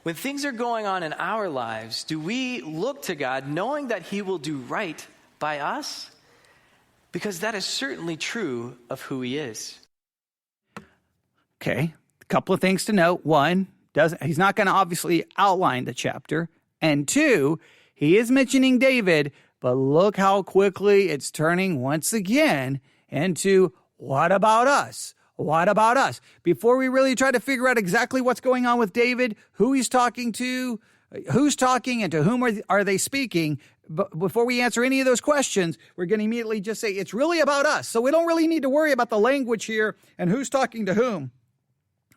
When things are going on in our lives, do we look to God knowing that he will do right by us? Because that is certainly true of who he is. Okay, a couple of things to note. One, he's not going to obviously outline the chapter. And two, he is mentioning David, but look how quickly it's turning once again into, what about us? What about us? Before we really try to figure out exactly what's going on with David, who he's talking to, who's talking, and to whom are they speaking, but before we answer any of those questions, we're going to immediately just say it's really about us. So we don't really need to worry about the language here and who's talking to whom.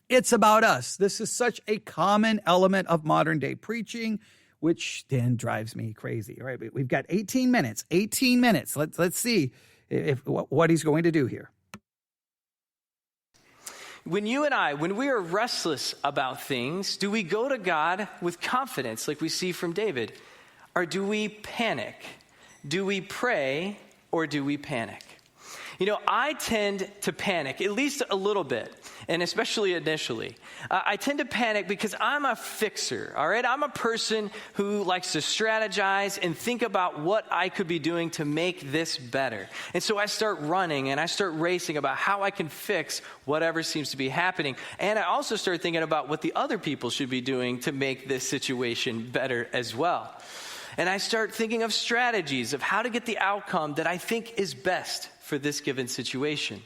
It's about us. This is such a common element of modern day preaching, which then drives me crazy. All right, we've got 18 minutes. 18 minutes. Let's see what he's going to do here. When we are restless about things, do we go to God with confidence like we see from David? Or do we panic? Do we pray or do we panic? You know, I tend to panic, at least a little bit, and especially initially. I tend to panic because I'm a fixer, all right? I'm a person who likes to strategize and think about what I could be doing to make this better. And so I start running and I start racing about how I can fix whatever seems to be happening. And I also start thinking about what the other people should be doing to make this situation better as well. And I start thinking of strategies of how to get the outcome that I think is best for this given situation.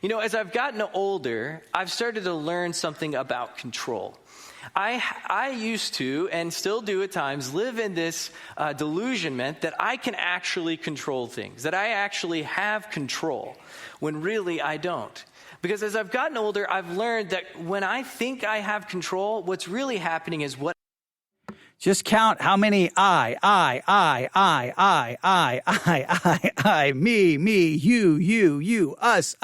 You know, as I've gotten older, I've started to learn something about control. I used to, and still do at times, live in this delusionment that I can actually control things, that I actually have control, when really I don't. Because as I've gotten older, I've learned that when I think I have control, what's really happening is what Just count how many I, me, you, us.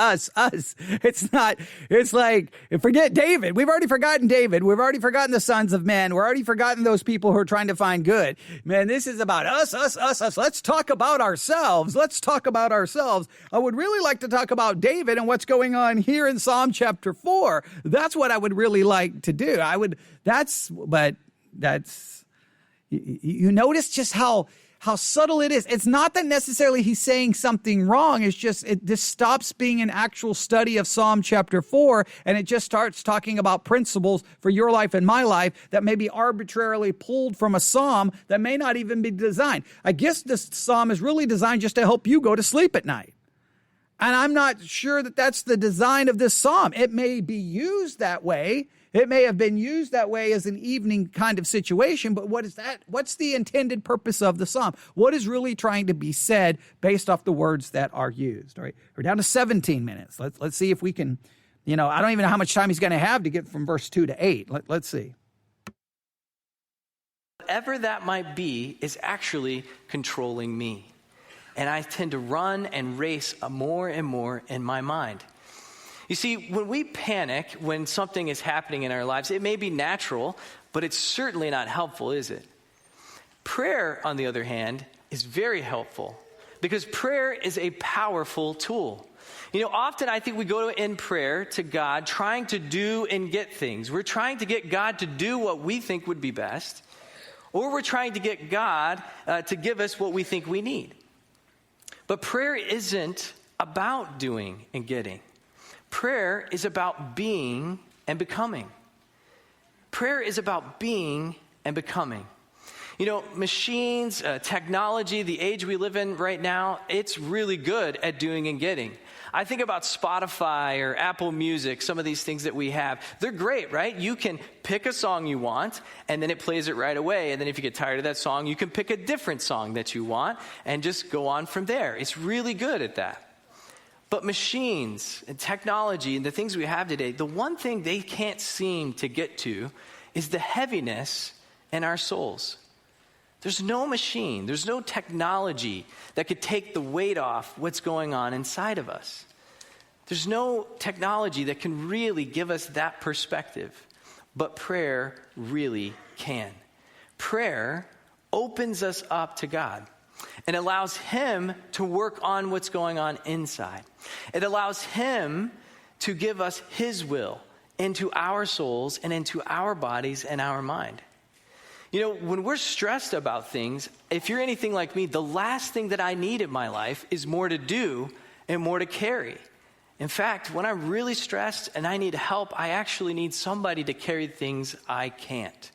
It's like, forget David. We've already forgotten David. We've already forgotten the sons of men. We're already forgotten those people who are trying to find good. Man, this is about us. Let's talk about ourselves. I would really like to talk about David and what's going on here in Psalm chapter 4. That's what I would really like to do. You notice just how subtle it is. It's not that necessarily he's saying something wrong. It's just this stops being an actual study of Psalm chapter 4, and it just starts talking about principles for your life and my life that may be arbitrarily pulled from a psalm that may not even be designed. I guess this psalm is really designed just to help you go to sleep at night. And I'm not sure that that's the design of this psalm. It may be used that way. It may have been used that way as an evening kind of situation, but what is that? What's the intended purpose of the psalm? What is really trying to be said based off the words that are used? All right, we're down to 17 minutes. Let's see if we can, I don't even know how much time he's going to have to get from verse 2 to 8. Let's see. Whatever that might be is actually controlling me. And I tend to run and race more and more in my mind. You see, when we panic, when something is happening in our lives, it may be natural, but it's certainly not helpful, is it? Prayer, on the other hand, is very helpful because prayer is a powerful tool. Often I think we go in prayer to God trying to do and get things. We're trying to get God to do what we think would be best, or we're trying to get God to give us what we think we need. But prayer isn't about doing and getting. Prayer is about being and becoming. Prayer is about being and becoming. Machines, technology, the age we live in right now, it's really good at doing and getting. I think about Spotify or Apple Music, some of these things that we have. They're great, right? You can pick a song you want, and then it plays it right away. And then if you get tired of that song, you can pick a different song that you want and just go on from there. It's really good at that. But machines and technology and the things we have today, the one thing they can't seem to get to is the heaviness in our souls. There's no machine, there's no technology that could take the weight off what's going on inside of us. There's no technology that can really give us that perspective, but prayer really can. Prayer opens us up to God and allows Him to work on what's going on inside. It allows Him to give us His will into our souls and into our bodies and our mind. You know, when we're stressed about things, if you're anything like me, the last thing that I need in my life is more to do and more to carry. In fact, when I'm really stressed and I need help, I actually need somebody to carry things I can't.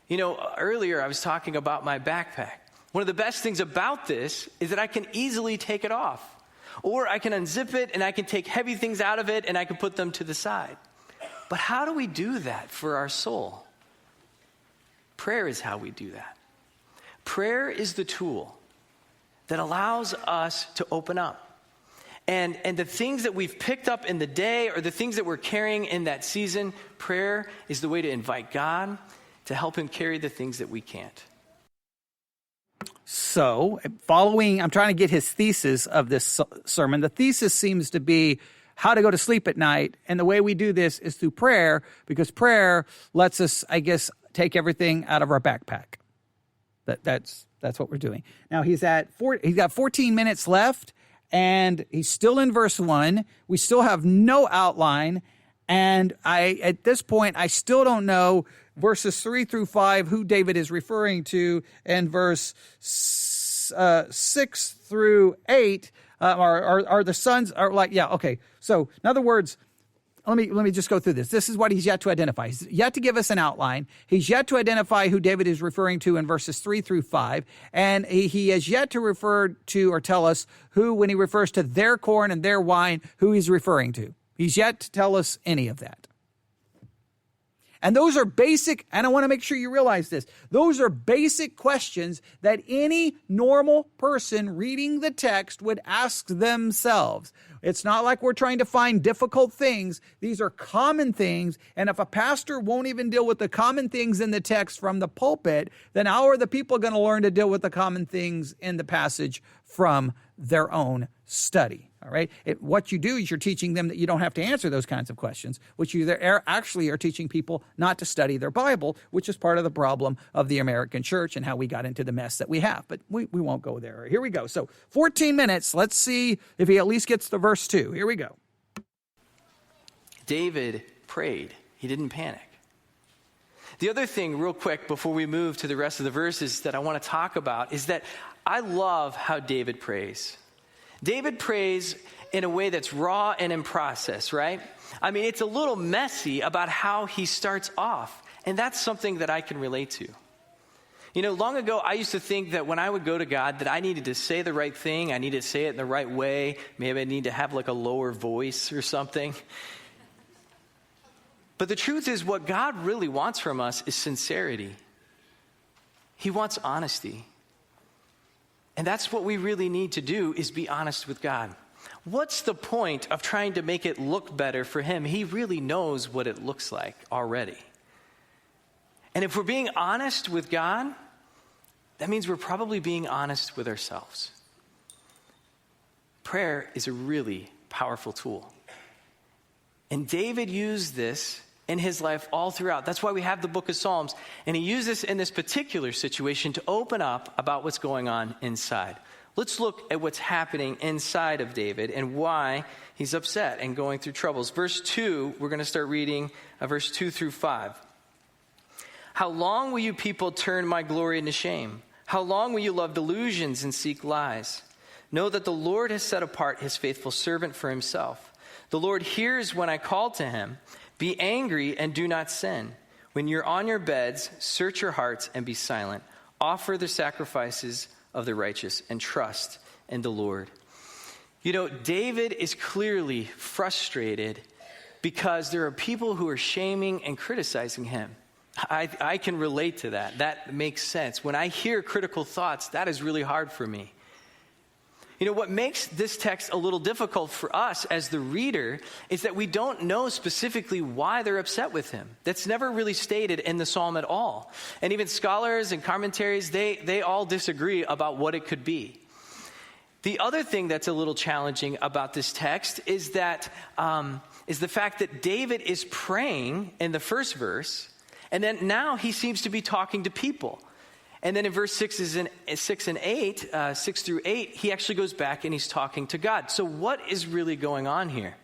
You know, earlier I was talking about my backpack. One of the best things about this is that I can easily take it off. Or I can unzip it and I can take heavy things out of it and I can put them to the side. But how do we do that for our soul? Prayer is how we do that. Prayer is the tool that allows us to open up. And the things that we've picked up in the day or the things that we're carrying in that season, prayer is the way to invite God to help Him carry the things that we can't. So, I'm trying to get his thesis of this sermon. The thesis seems to be how to go to sleep at night. And the way we do this is through prayer, because prayer lets us, I guess, take everything out of our backpack. That's what we're doing. Now, he's got 14 minutes left, and he's still in verse 1. We still have no outline. And at this point, I still don't know verses 3 through 5 who David is referring to, and verse 6 through 8 are the sons are like, yeah, okay. So in other words, let me just go through this. This is what he's yet to identify. He's yet to give us an outline. He's yet to identify who David is referring to in verses 3 through 5. And he has yet to refer to or tell us who, when he refers to their corn and their wine, who he's referring to. He's yet to tell us any of that. And those are basic, and I want to make sure you realize this. Those are basic questions that any normal person reading the text would ask themselves. It's not like we're trying to find difficult things. These are common things. And if a pastor won't even deal with the common things in the text from the pulpit, then how are the people going to learn to deal with the common things in the passage from their own study? All right. What you do is you're teaching them that you don't have to answer those kinds of questions, which you actually are teaching people not to study their Bible, which is part of the problem of the American church and how we got into the mess that we have. But we won't go there. Here we go. So 14 minutes. Let's see if he at least gets to verse 2. Here we go. David prayed. He didn't panic. The other thing, real quick, before we move to the rest of the verses that I want to talk about is that I love how David prays. David prays in a way that's raw and in process, right? I mean, it's a little messy about how he starts off, and that's something that I can relate to. You know, long ago, I used to think that when I would go to God, that I needed to say the right thing, I needed to say it in the right way, maybe I need to have like a lower voice or something. But the truth is, what God really wants from us is sincerity. He wants honesty. And that's what we really need to do, is be honest with God. What's the point of trying to make it look better for Him? He really knows what it looks like already. And if we're being honest with God, that means we're probably being honest with ourselves. Prayer is a really powerful tool. And David used this in his life all throughout. That's why we have the book of Psalms. And he used this in this particular situation to open up about what's going on inside. Let's look at what's happening inside of David and why he's upset and going through troubles. Verse 2, we're going to start reading verse 2 through 5. How long will you people turn my glory into shame? How long will you love delusions and seek lies? Know that the Lord has set apart his faithful servant for himself. The Lord hears when I call to him. Be angry and do not sin. When you're on your beds, search your hearts and be silent. Offer the sacrifices of the righteous and trust in the Lord. You know, David is clearly frustrated because there are people who are shaming and criticizing him. I can relate to that. That makes sense. When I hear critical thoughts, that is really hard for me. What makes this text a little difficult for us as the reader is that we don't know specifically why they're upset with him. That's never really stated in the psalm at all. And even scholars and commentaries, they all disagree about what it could be. The other thing that's a little challenging about this text is that is the fact that David is praying in the first verse, and then now he seems to be talking to people. And then in verse 6 through 8, he actually goes back and he's talking to God. So what is really going on here?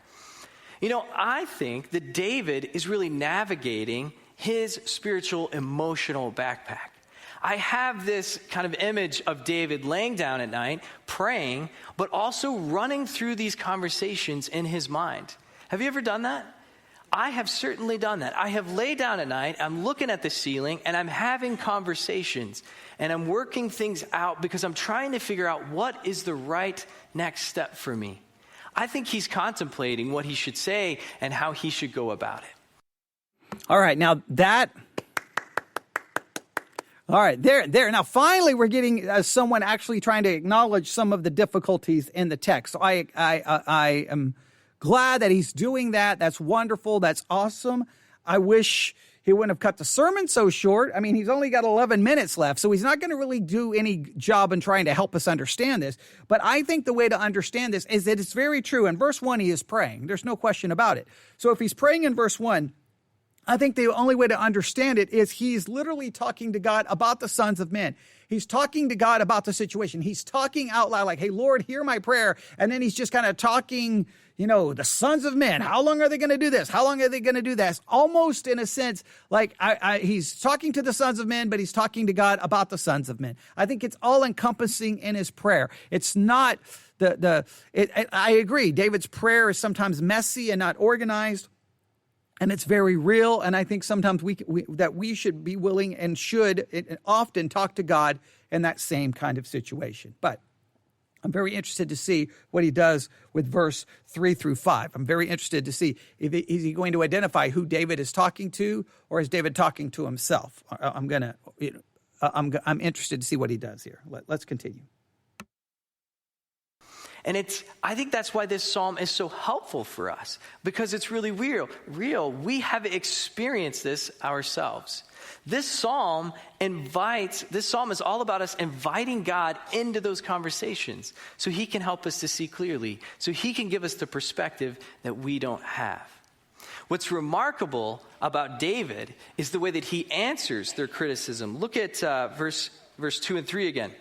I think that David is really navigating his spiritual, emotional backpack. I have this kind of image of David laying down at night, praying, but also running through these conversations in his mind. Have you ever done that? I have certainly done that. I have laid down at night, I'm looking at the ceiling, and I'm having conversations, and I'm working things out because I'm trying to figure out what is the right next step for me. I think he's contemplating what he should say and how he should go about it. All right, now there. Now, finally, we're getting someone actually trying to acknowledge some of the difficulties in the text. So I am glad that he's doing that. That's wonderful. That's awesome. I wish he wouldn't have cut the sermon so short. I mean, he's only got 11 minutes left, so he's not going to really do any job in trying to help us understand this. But I think the way to understand this is that it's very true. In verse 1, he is praying. There's no question about it. So if he's praying in verse 1, I think the only way to understand it is he's literally talking to God about the sons of men. He's talking to God about the situation. He's talking out loud like, hey, Lord, hear my prayer. And then he's just kind of talking, the sons of men. How long are they going to do this? How long are they going to do that? Almost in a sense, like he's talking to the sons of men, but he's talking to God about the sons of men. I think it's all encompassing in his prayer. It's not I agree. David's prayer is sometimes messy and not organized. And it's very real, and I think sometimes we should be willing and should often talk to God in that same kind of situation. But I'm very interested to see what he does with verse 3 through 5. I'm very interested to see is he going to identify who David is talking to, or is David talking to himself? I'm interested to see what he does here. Let's continue. And I think that's why this psalm is so helpful for us, because it's really real. We have experienced this ourselves. This psalm is all about us inviting God into those conversations so he can help us to see clearly, so he can give us the perspective that we don't have. What's remarkable about David is the way that he answers their criticism. Look at verse 2 and 3 again.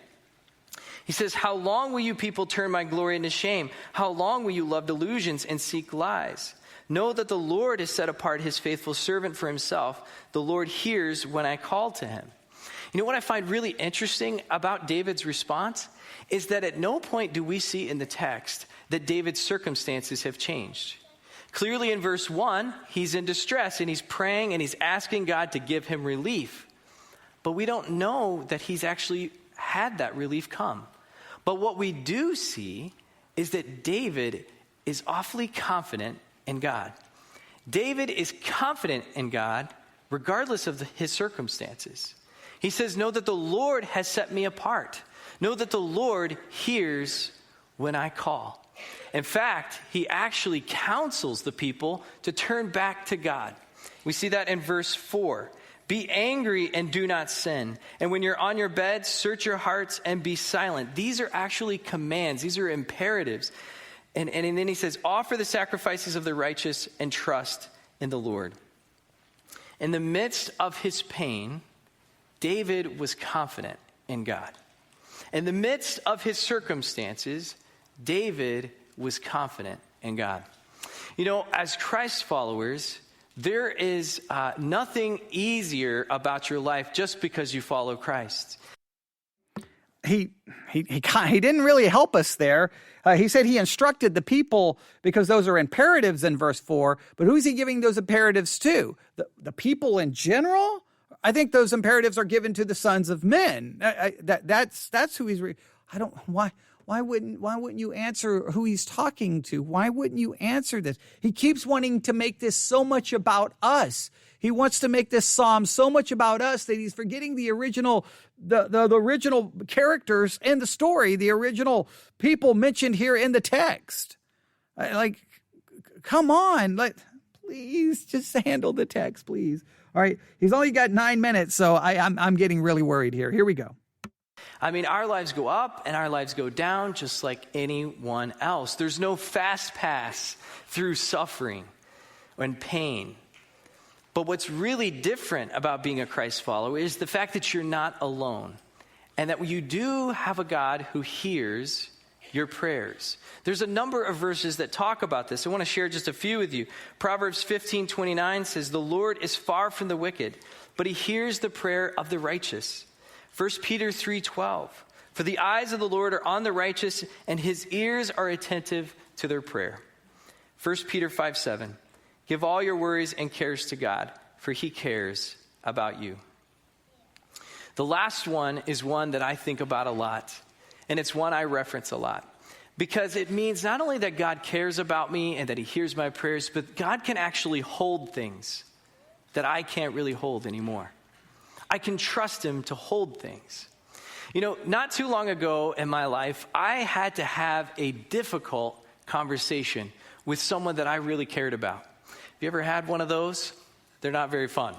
He says, how long will you people turn my glory into shame? How long will you love delusions and seek lies? Know that the Lord has set apart his faithful servant for himself. The Lord hears when I call to him. What I find really interesting about David's response is that at no point do we see in the text that David's circumstances have changed. Clearly in verse 1, he's in distress and he's praying and he's asking God to give him relief. But we don't know that he's actually had that relief come. But what we do see is that David is awfully confident in God. David is confident in God regardless of his circumstances. He says, know that the Lord has set me apart. Know that the Lord hears when I call. In fact, he actually counsels the people to turn back to God. We see that in verse 4. Be angry and do not sin. And when you're on your bed, search your hearts and be silent. These are actually commands. These are imperatives. And then he says, offer the sacrifices of the righteous and trust in the Lord. In the midst of his pain, David was confident in God. In the midst of his circumstances, David was confident in God. As Christ followers, there is nothing easier about your life just because you follow Christ. He didn't really help us there. He said he instructed the people because those are imperatives in verse 4. But who's he giving those imperatives to? The people in general? I think those imperatives are given to the sons of men. That's who he's. Why Why wouldn't you answer who he's talking to? Why wouldn't you answer this? He keeps wanting to make this so much about us. He wants to make this psalm so much about us that he's forgetting the original characters in the story, the original people mentioned here in the text. Like, come on, please just handle the text, please. All right, he's only got 9 minutes, so I'm getting really worried here. Here we go. I mean, our lives go up and our lives go down just like anyone else. There's no fast pass through suffering and pain. But what's really different about being a Christ follower is the fact that you're not alone and that you do have a God who hears your prayers. There's a number of verses that talk about this. I want to share just a few with you. Proverbs 15:29 says, "The Lord is far from the wicked, but he hears the prayer of the righteous." 1 Peter 3:12, "For the eyes of the Lord are on the righteous, and his ears are attentive to their prayer." 1 Peter 5:7, "Give all your worries and cares to God, for he cares about you." The last one is one that I think about a lot, and it's one I reference a lot, because it means not only that God cares about me and that he hears my prayers, but God can actually hold things that I can't really hold anymore. I can trust him to hold things. You know, not too long ago in my life, I had to have a difficult conversation with someone that I really cared about. Have you ever had one of those? They're not very fun.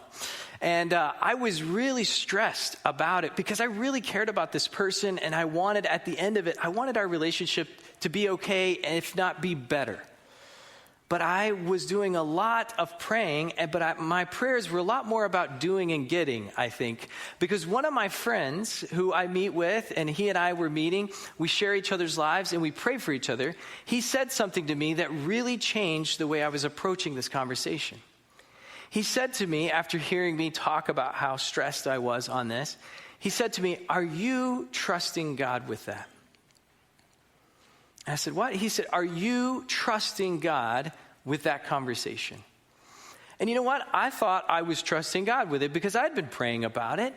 And I was really stressed about it because I really cared about this person, and I wanted, at the end of it, I wanted our relationship to be okay, and if not, be better. But I was doing a lot of praying, but my prayers were a lot more about doing and getting, I think. Because one of my friends who I meet with, and he and I were meeting, we share each other's lives and we pray for each other. He said something to me that really changed the way I was approaching this conversation. He said to me, after hearing me talk about how stressed I was on this, he said to me, "Are you trusting God with that?" I said, "What?" He said, "Are you trusting God with that conversation?" And you know what? I thought I was trusting God with it because I'd been praying about it.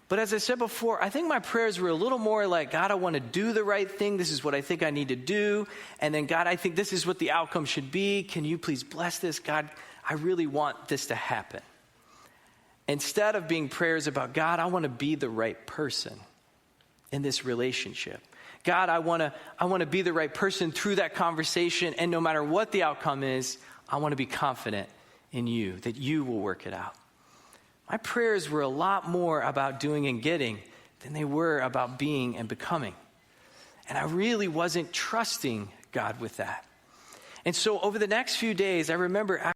But as I said before, I think my prayers were a little more like, "God, I want to do the right thing. This is what I think I need to do. And then, God, I think this is what the outcome should be. Can you please bless this? God, I really want this to happen." Instead of being prayers about, "God, I want to be the right person in this relationship. God, I want to be the right person through that conversation, and no matter what the outcome is, I want to be confident in you, that you will work it out." My prayers were a lot more about doing and getting than they were about being and becoming. And I really wasn't trusting God with that. And so over the next few days, I remember...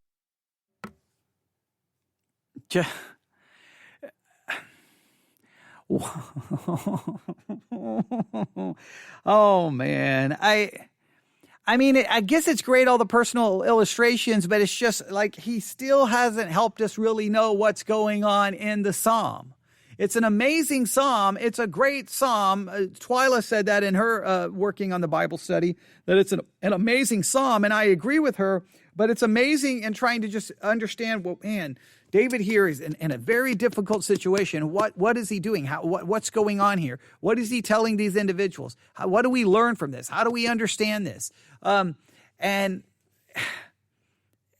Oh man, I mean, I guess it's great, all the personal illustrations, but it's just like he still hasn't helped us really know what's going on in the psalm. It's an amazing psalm. It's a great psalm. Twyla said that in her working on the Bible study, that it's an amazing psalm, and I agree with her, but it's amazing in trying to just understand, well, man, David here is in a very difficult situation. What is he doing? What's going on here? What is he telling these individuals? What do we learn from this? How do we understand this? And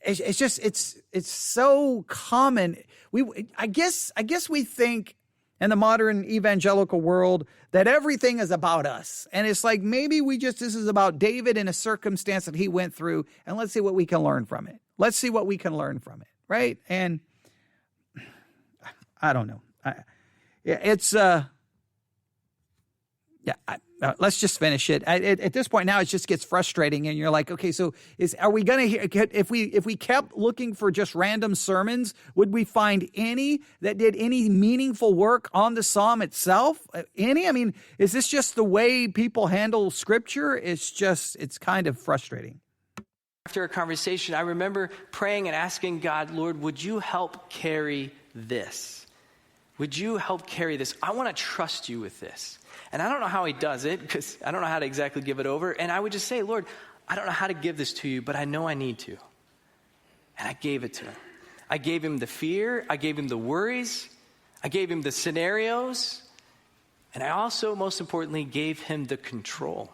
it's just it's so common. I guess we think in the modern evangelical world that everything is about us, and it's like maybe this is about David and a circumstance that he went through, and let's see what we can learn from it. Let's see what we can learn from it, right? And I don't know. Let's just finish it. At this point now, it just gets frustrating, and you're like, okay, so are we going to, if we kept looking for just random sermons, would we find any that did any meaningful work on the psalm itself? Any? I mean, is this just the way people handle scripture? It's kind of frustrating. After a conversation, I remember praying and asking God, "Lord, would you help carry this? Would you help carry this? I want to trust you with this." And I don't know how he does it, because I don't know how to exactly give it over. And I would just say, "Lord, I don't know how to give this to you, but I know I need to." And I gave it to him. I gave him the fear. I gave him the worries. I gave him the scenarios. And I also, most importantly, gave him the control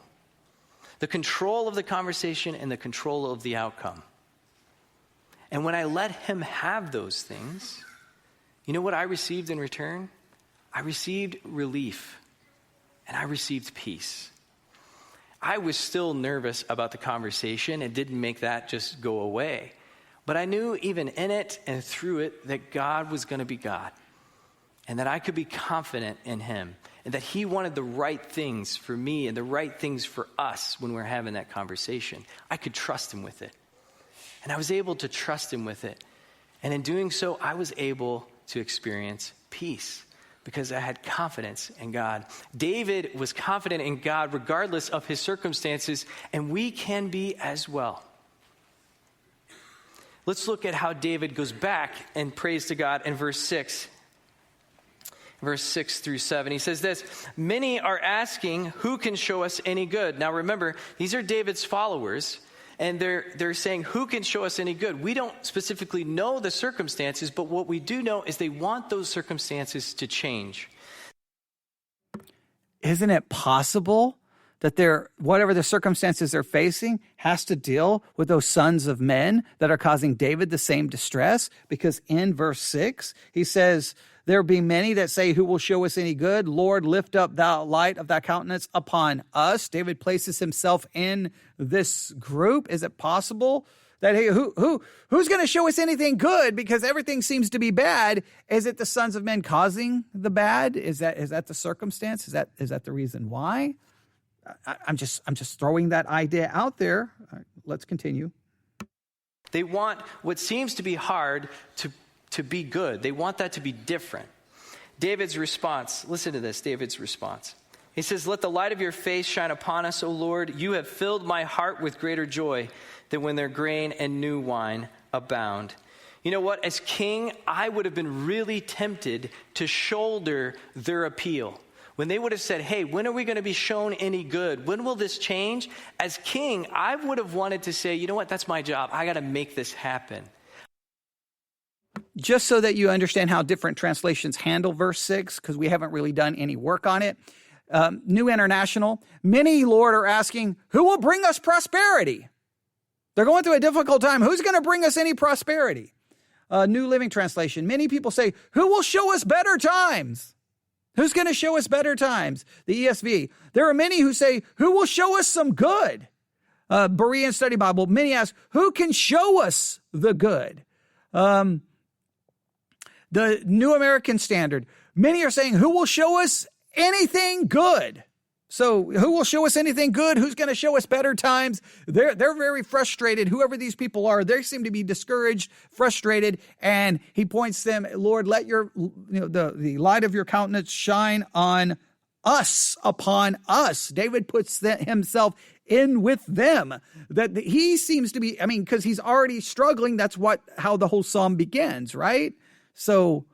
of the conversation and the control of the outcome. And when I let him have those things, you know what I received in return? I received relief and I received peace. I was still nervous about the conversation. It didn't make that just go away. But I knew even in it and through it that God was going to be God and that I could be confident in him and that he wanted the right things for me and the right things for us when we're having that conversation. I could trust him with it. And I was able to trust him with it. And in doing so, I was able to experience peace because I had confidence in God. David was confident in God regardless of his circumstances, and we can be as well. Let's look at how David goes back and prays to God in verse 6. Verse 6 through 7, he says this, many are asking, who can show us any good? Now remember, these are David's followers, and they're saying, who can show us any good? We don't specifically know the circumstances, but what we do know is they want those circumstances to change. Isn't it possible that whatever the circumstances they're facing has to deal with those sons of men that are causing David the same distress? Because in verse 6, he says, there be many that say, who will show us any good? Lord, lift up thou light of thy countenance upon us. David places himself in this group. Is it possible that, hey, who's going to show us anything good? Because everything seems to be bad. Is it the sons of men causing the bad? Is that the circumstance? Is that the reason why? I'm just throwing that idea out there. Let's continue. They want what seems to be hard to be good. They want that to be different. David's response, listen to this, David's response. He says, let the light of your face shine upon us, O Lord. You have filled my heart with greater joy than when their grain and new wine abound. You know what? As king, I would have been really tempted to shoulder their appeal. When they would have said, hey, when are we going to be shown any good? When will this change? As king, I would have wanted to say, you know what? That's my job. I got to make this happen. Just so that you understand how different translations handle verse 6, because we haven't really done any work on it. New International, many, Lord, are asking, who will bring us prosperity? They're going through a difficult time. Who's going to bring us any prosperity? New Living Translation, many people say, who will show us better times? Who's going to show us better times? The ESV, there are many who say, who will show us some good? Berean Study Bible, many ask, who can show us the good? The New American Standard, many are saying, who will show us anything good? So who will show us anything good? Who's going to show us better times? They're very frustrated. Whoever these people are, they seem to be discouraged, frustrated. And he points them, Lord, let the light of your countenance shine on us, upon us. David puts himself in with them. That he seems to be, because he's already struggling. That's how the whole psalm begins, right? So,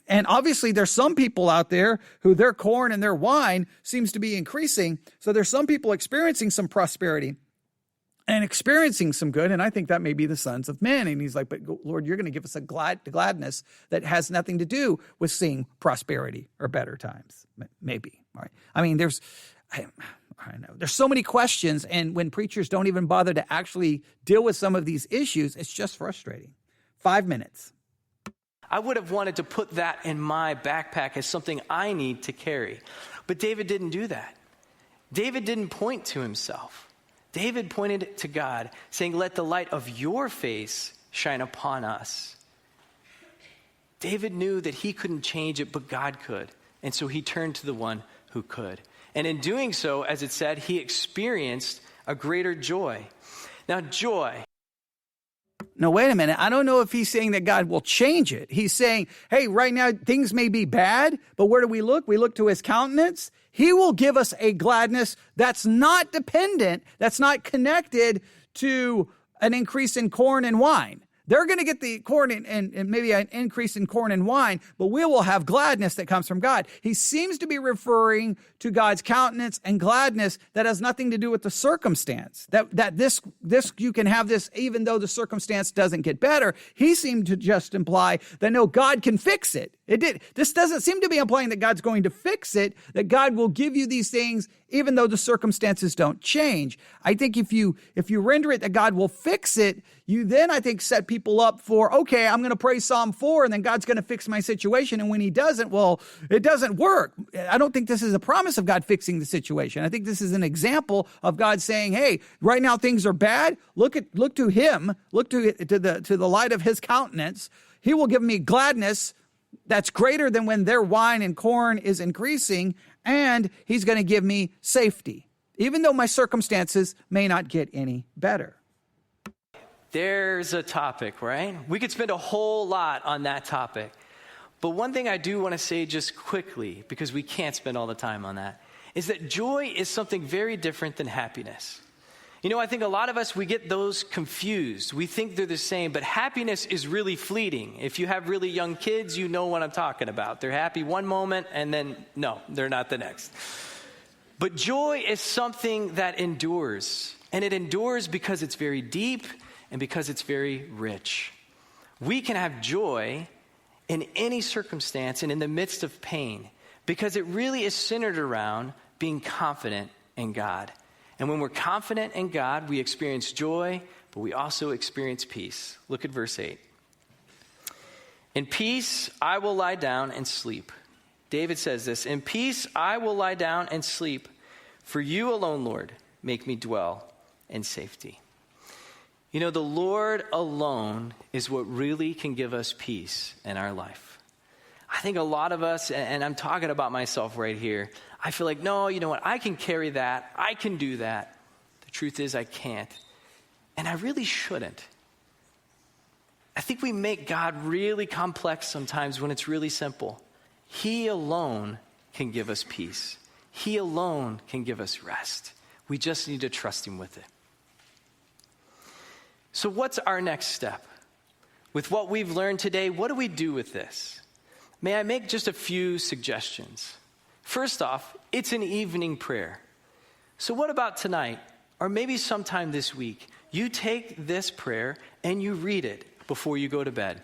and obviously there's some people out there who their corn and their wine seems to be increasing. So there's some people experiencing some prosperity and experiencing some good. And I think that may be the sons of men. And he's like, but Lord, you're going to give us a gladness that has nothing to do with seeing prosperity or better times. Maybe. All right. I know there's so many questions. And when preachers don't even bother to actually deal with some of these issues, it's just frustrating. 5 minutes. I would have wanted to put that in my backpack as something I need to carry. But David didn't do that. David didn't point to himself. David pointed to God, saying, let the light of your face shine upon us. David knew that he couldn't change it, but God could. And so he turned to the one who could. And in doing so, as it said, he experienced a greater joy. Now, joy. No, wait a minute. I don't know if he's saying that God will change it. He's saying, hey, right now things may be bad, but where do we look? We look to his countenance. He will give us a gladness that's not dependent, that's not connected to an increase in corn and wine. They're going to get the corn and maybe an increase in corn and wine, but we will have gladness that comes from God. He seems to be referring to God's countenance and gladness that has nothing to do with the circumstance. That this you can have this even though the circumstance doesn't get better. He seemed to just imply that no, God can fix it. This doesn't seem to be implying that God's going to fix it, that God will give you these things even though the circumstances don't change. I think if you render it that God will fix it, you then, I think, set people up for, okay, I'm going to pray Psalm 4 and then God's going to fix my situation. And when he doesn't, well, it doesn't work. I don't think this is a promise of God fixing the situation. I think this is an example of God saying, hey, right now things are bad. Look to him, look to the light of his countenance. He will give me gladness that's greater than when their wine and corn is increasing, and he's going to give me safety, even though my circumstances may not get any better. There's a topic, right? We could spend a whole lot on that topic. But one thing I do want to say just quickly, because we can't spend all the time on that, is that joy is something very different than happiness. You know, I think a lot of us, we get those confused. We think they're the same, but happiness is really fleeting. If you have really young kids, you know what I'm talking about. They're happy one moment, and then, no, they're not the next. But joy is something that endures, and it endures because it's very deep and because it's very rich. We can have joy in any circumstance and in the midst of pain because it really is centered around being confident in God. And when we're confident in God, we experience joy, but we also experience peace. Look at verse 8. In peace, I will lie down and sleep. David says this, in peace, I will lie down and sleep. For you alone, Lord, make me dwell in safety. You know, the Lord alone is what really can give us peace in our life. I think a lot of us, and I'm talking about myself right here, I feel like, no, you know what, I can carry that, I can do that. The truth is I can't, and I really shouldn't. I think we make God really complex sometimes when it's really simple. He alone can give us peace. He alone can give us rest. We just need to trust him with it. So what's our next step? With what we've learned today, what do we do with this? May I make just a few suggestions? First off, it's an evening prayer. So what about tonight, or maybe sometime this week, you take this prayer and you read it before you go to bed.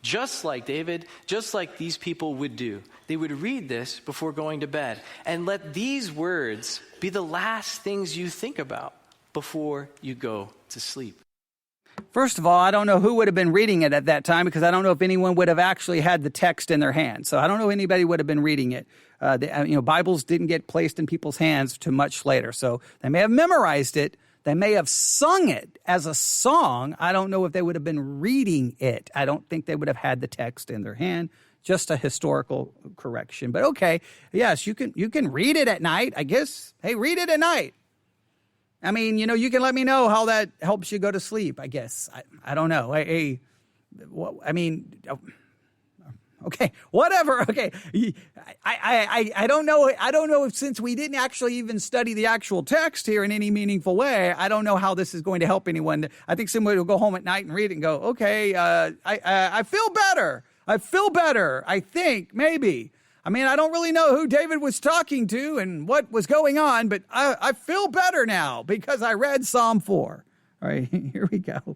Just like David, just like these people would do. They would read this before going to bed. And let these words be the last things you think about before you go to sleep. First of all, I don't know who would have been reading it at that time because I don't know if anyone would have actually had the text in their hand. So I don't know anybody would have been reading it. Bibles didn't get placed in people's hands too much later. So they may have memorized it. They may have sung it as a song. I don't know if they would have been reading it. I don't think they would have had the text in their hand. Just a historical correction. But okay, yes, you can read it at night, I guess. Hey, read it at night. I mean, you can let me know how that helps you go to sleep, I guess. I don't know. Okay, whatever. Okay. I don't know. I don't know if, since we didn't actually even study the actual text here in any meaningful way, I don't know how this is going to help anyone. I think somebody will go home at night and read it and go, okay, I feel better. I think, maybe. I mean, I don't really know who David was talking to and what was going on, but I feel better now because I read Psalm 4. All right, here we go.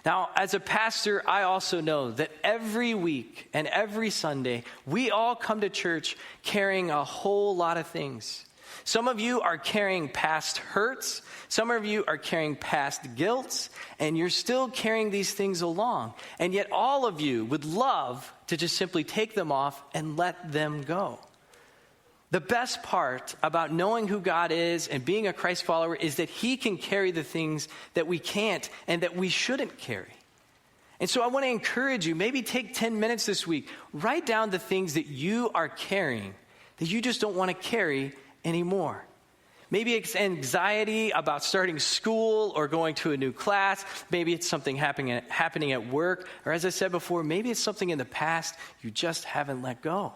Now, as a pastor, I also know that every week and every Sunday, we all come to church carrying a whole lot of things. Some of you are carrying past hurts. Some of you are carrying past guilt, and you're still carrying these things along. And yet all of you would love to just simply take them off and let them go. The best part about knowing who God is and being a Christ follower is that he can carry the things that we can't and that we shouldn't carry. And so I want to encourage you, maybe take 10 minutes this week, write down the things that you are carrying that you just don't want to carry anymore. Maybe it's anxiety about starting school or going to a new class. Maybe it's something happening at work. Or as I said before, maybe it's something in the past you just haven't let go.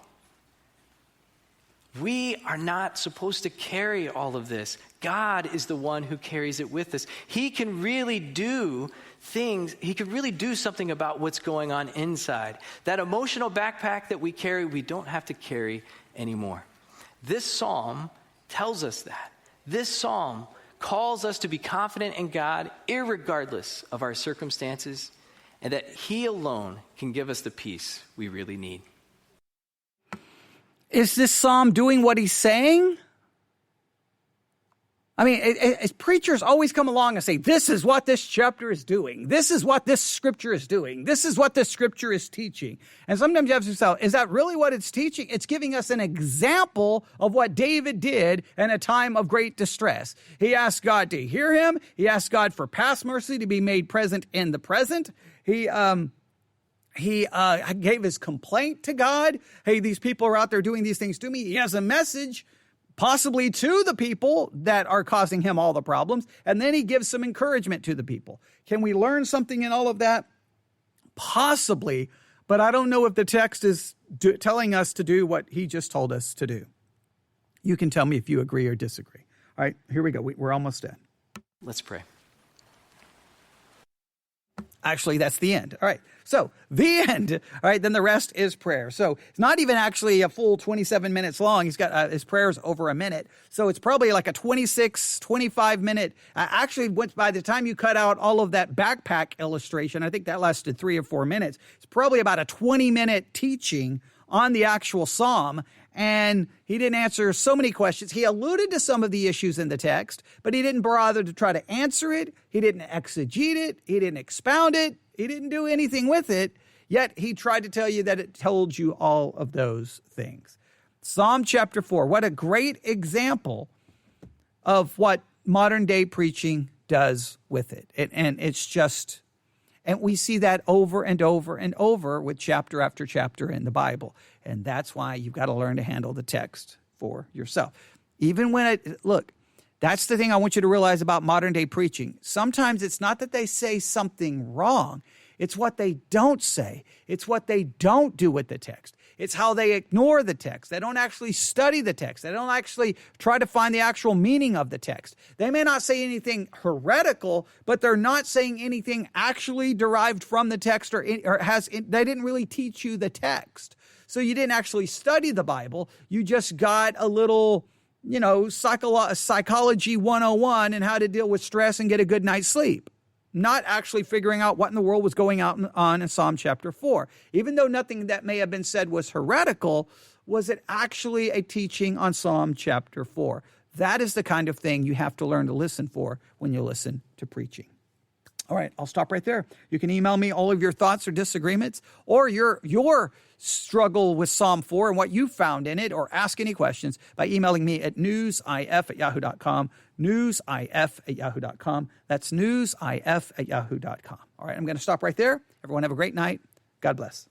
We are not supposed to carry all of this. God is the one who carries it with us. He can really do things. He can really do something about what's going on inside. That emotional backpack that we carry, we don't have to carry anymore. This psalm tells us that. This psalm calls us to be confident in God irregardless of our circumstances, and that he alone can give us the peace we really need. Is this psalm doing what he's saying? I mean, preachers always come along and say, this is what this chapter is doing. This is what this scripture is doing. This is what this scripture is teaching. And sometimes you have to say, is that really what it's teaching? It's giving us an example of what David did in a time of great distress. He asked God to hear him. He asked God for past mercy to be made present in the present. He gave his complaint to God. Hey, these people are out there doing these things to me. He has a message possibly to the people that are causing him all the problems. And then he gives some encouragement to the people. Can we learn something in all of that? Possibly, but I don't know if the text is telling us to do what he just told us to do. You can tell me if you agree or disagree. All right, here we go. We're almost done. Let's pray. Actually, that's the end. All right. So the end. All right. Then the rest is prayer. So it's not even actually a full 27 minutes long. He's got his prayers over a minute. So it's probably like a 26, 25 minute. Actually, by the time you cut out all of that backpack illustration, I think that lasted 3 or 4 minutes. It's probably about a 20-minute teaching on the actual psalm. And he didn't answer so many questions. He alluded to some of the issues in the text, but he didn't bother to try to answer it. He didn't exegete it. He didn't expound it. He didn't do anything with it. Yet he tried to tell you that it told you all of those things. Psalm chapter 4, what a great example of what modern day preaching does with it. And it's just... And we see that over and over and over with chapter after chapter in the Bible. And that's why you've got to learn to handle the text for yourself. Even when look, that's the thing I want you to realize about modern day preaching. Sometimes it's not that they say something wrong. It's what they don't say. It's what they don't do with the text. It's how they ignore the text. They don't actually study the text. They don't actually try to find the actual meaning of the text. They may not say anything heretical, but they're not saying anything actually derived from the text they didn't really teach you the text. So you didn't actually study the Bible. You just got a little, psychology 101 and how to deal with stress and get a good night's sleep. Not actually figuring out what in the world was going on in Psalm chapter 4. Even though nothing that may have been said was heretical, was it actually a teaching on Psalm chapter 4? That is the kind of thing you have to learn to listen for when you listen to preaching. All right, I'll stop right there. You can email me all of your thoughts or disagreements or your struggle with Psalm 4 and what you found in it, or ask any questions by emailing me at newsif@yahoo.com, newsif@yahoo.com. That's newsif@yahoo.com. All right, I'm going to stop right there. Everyone have a great night. God bless.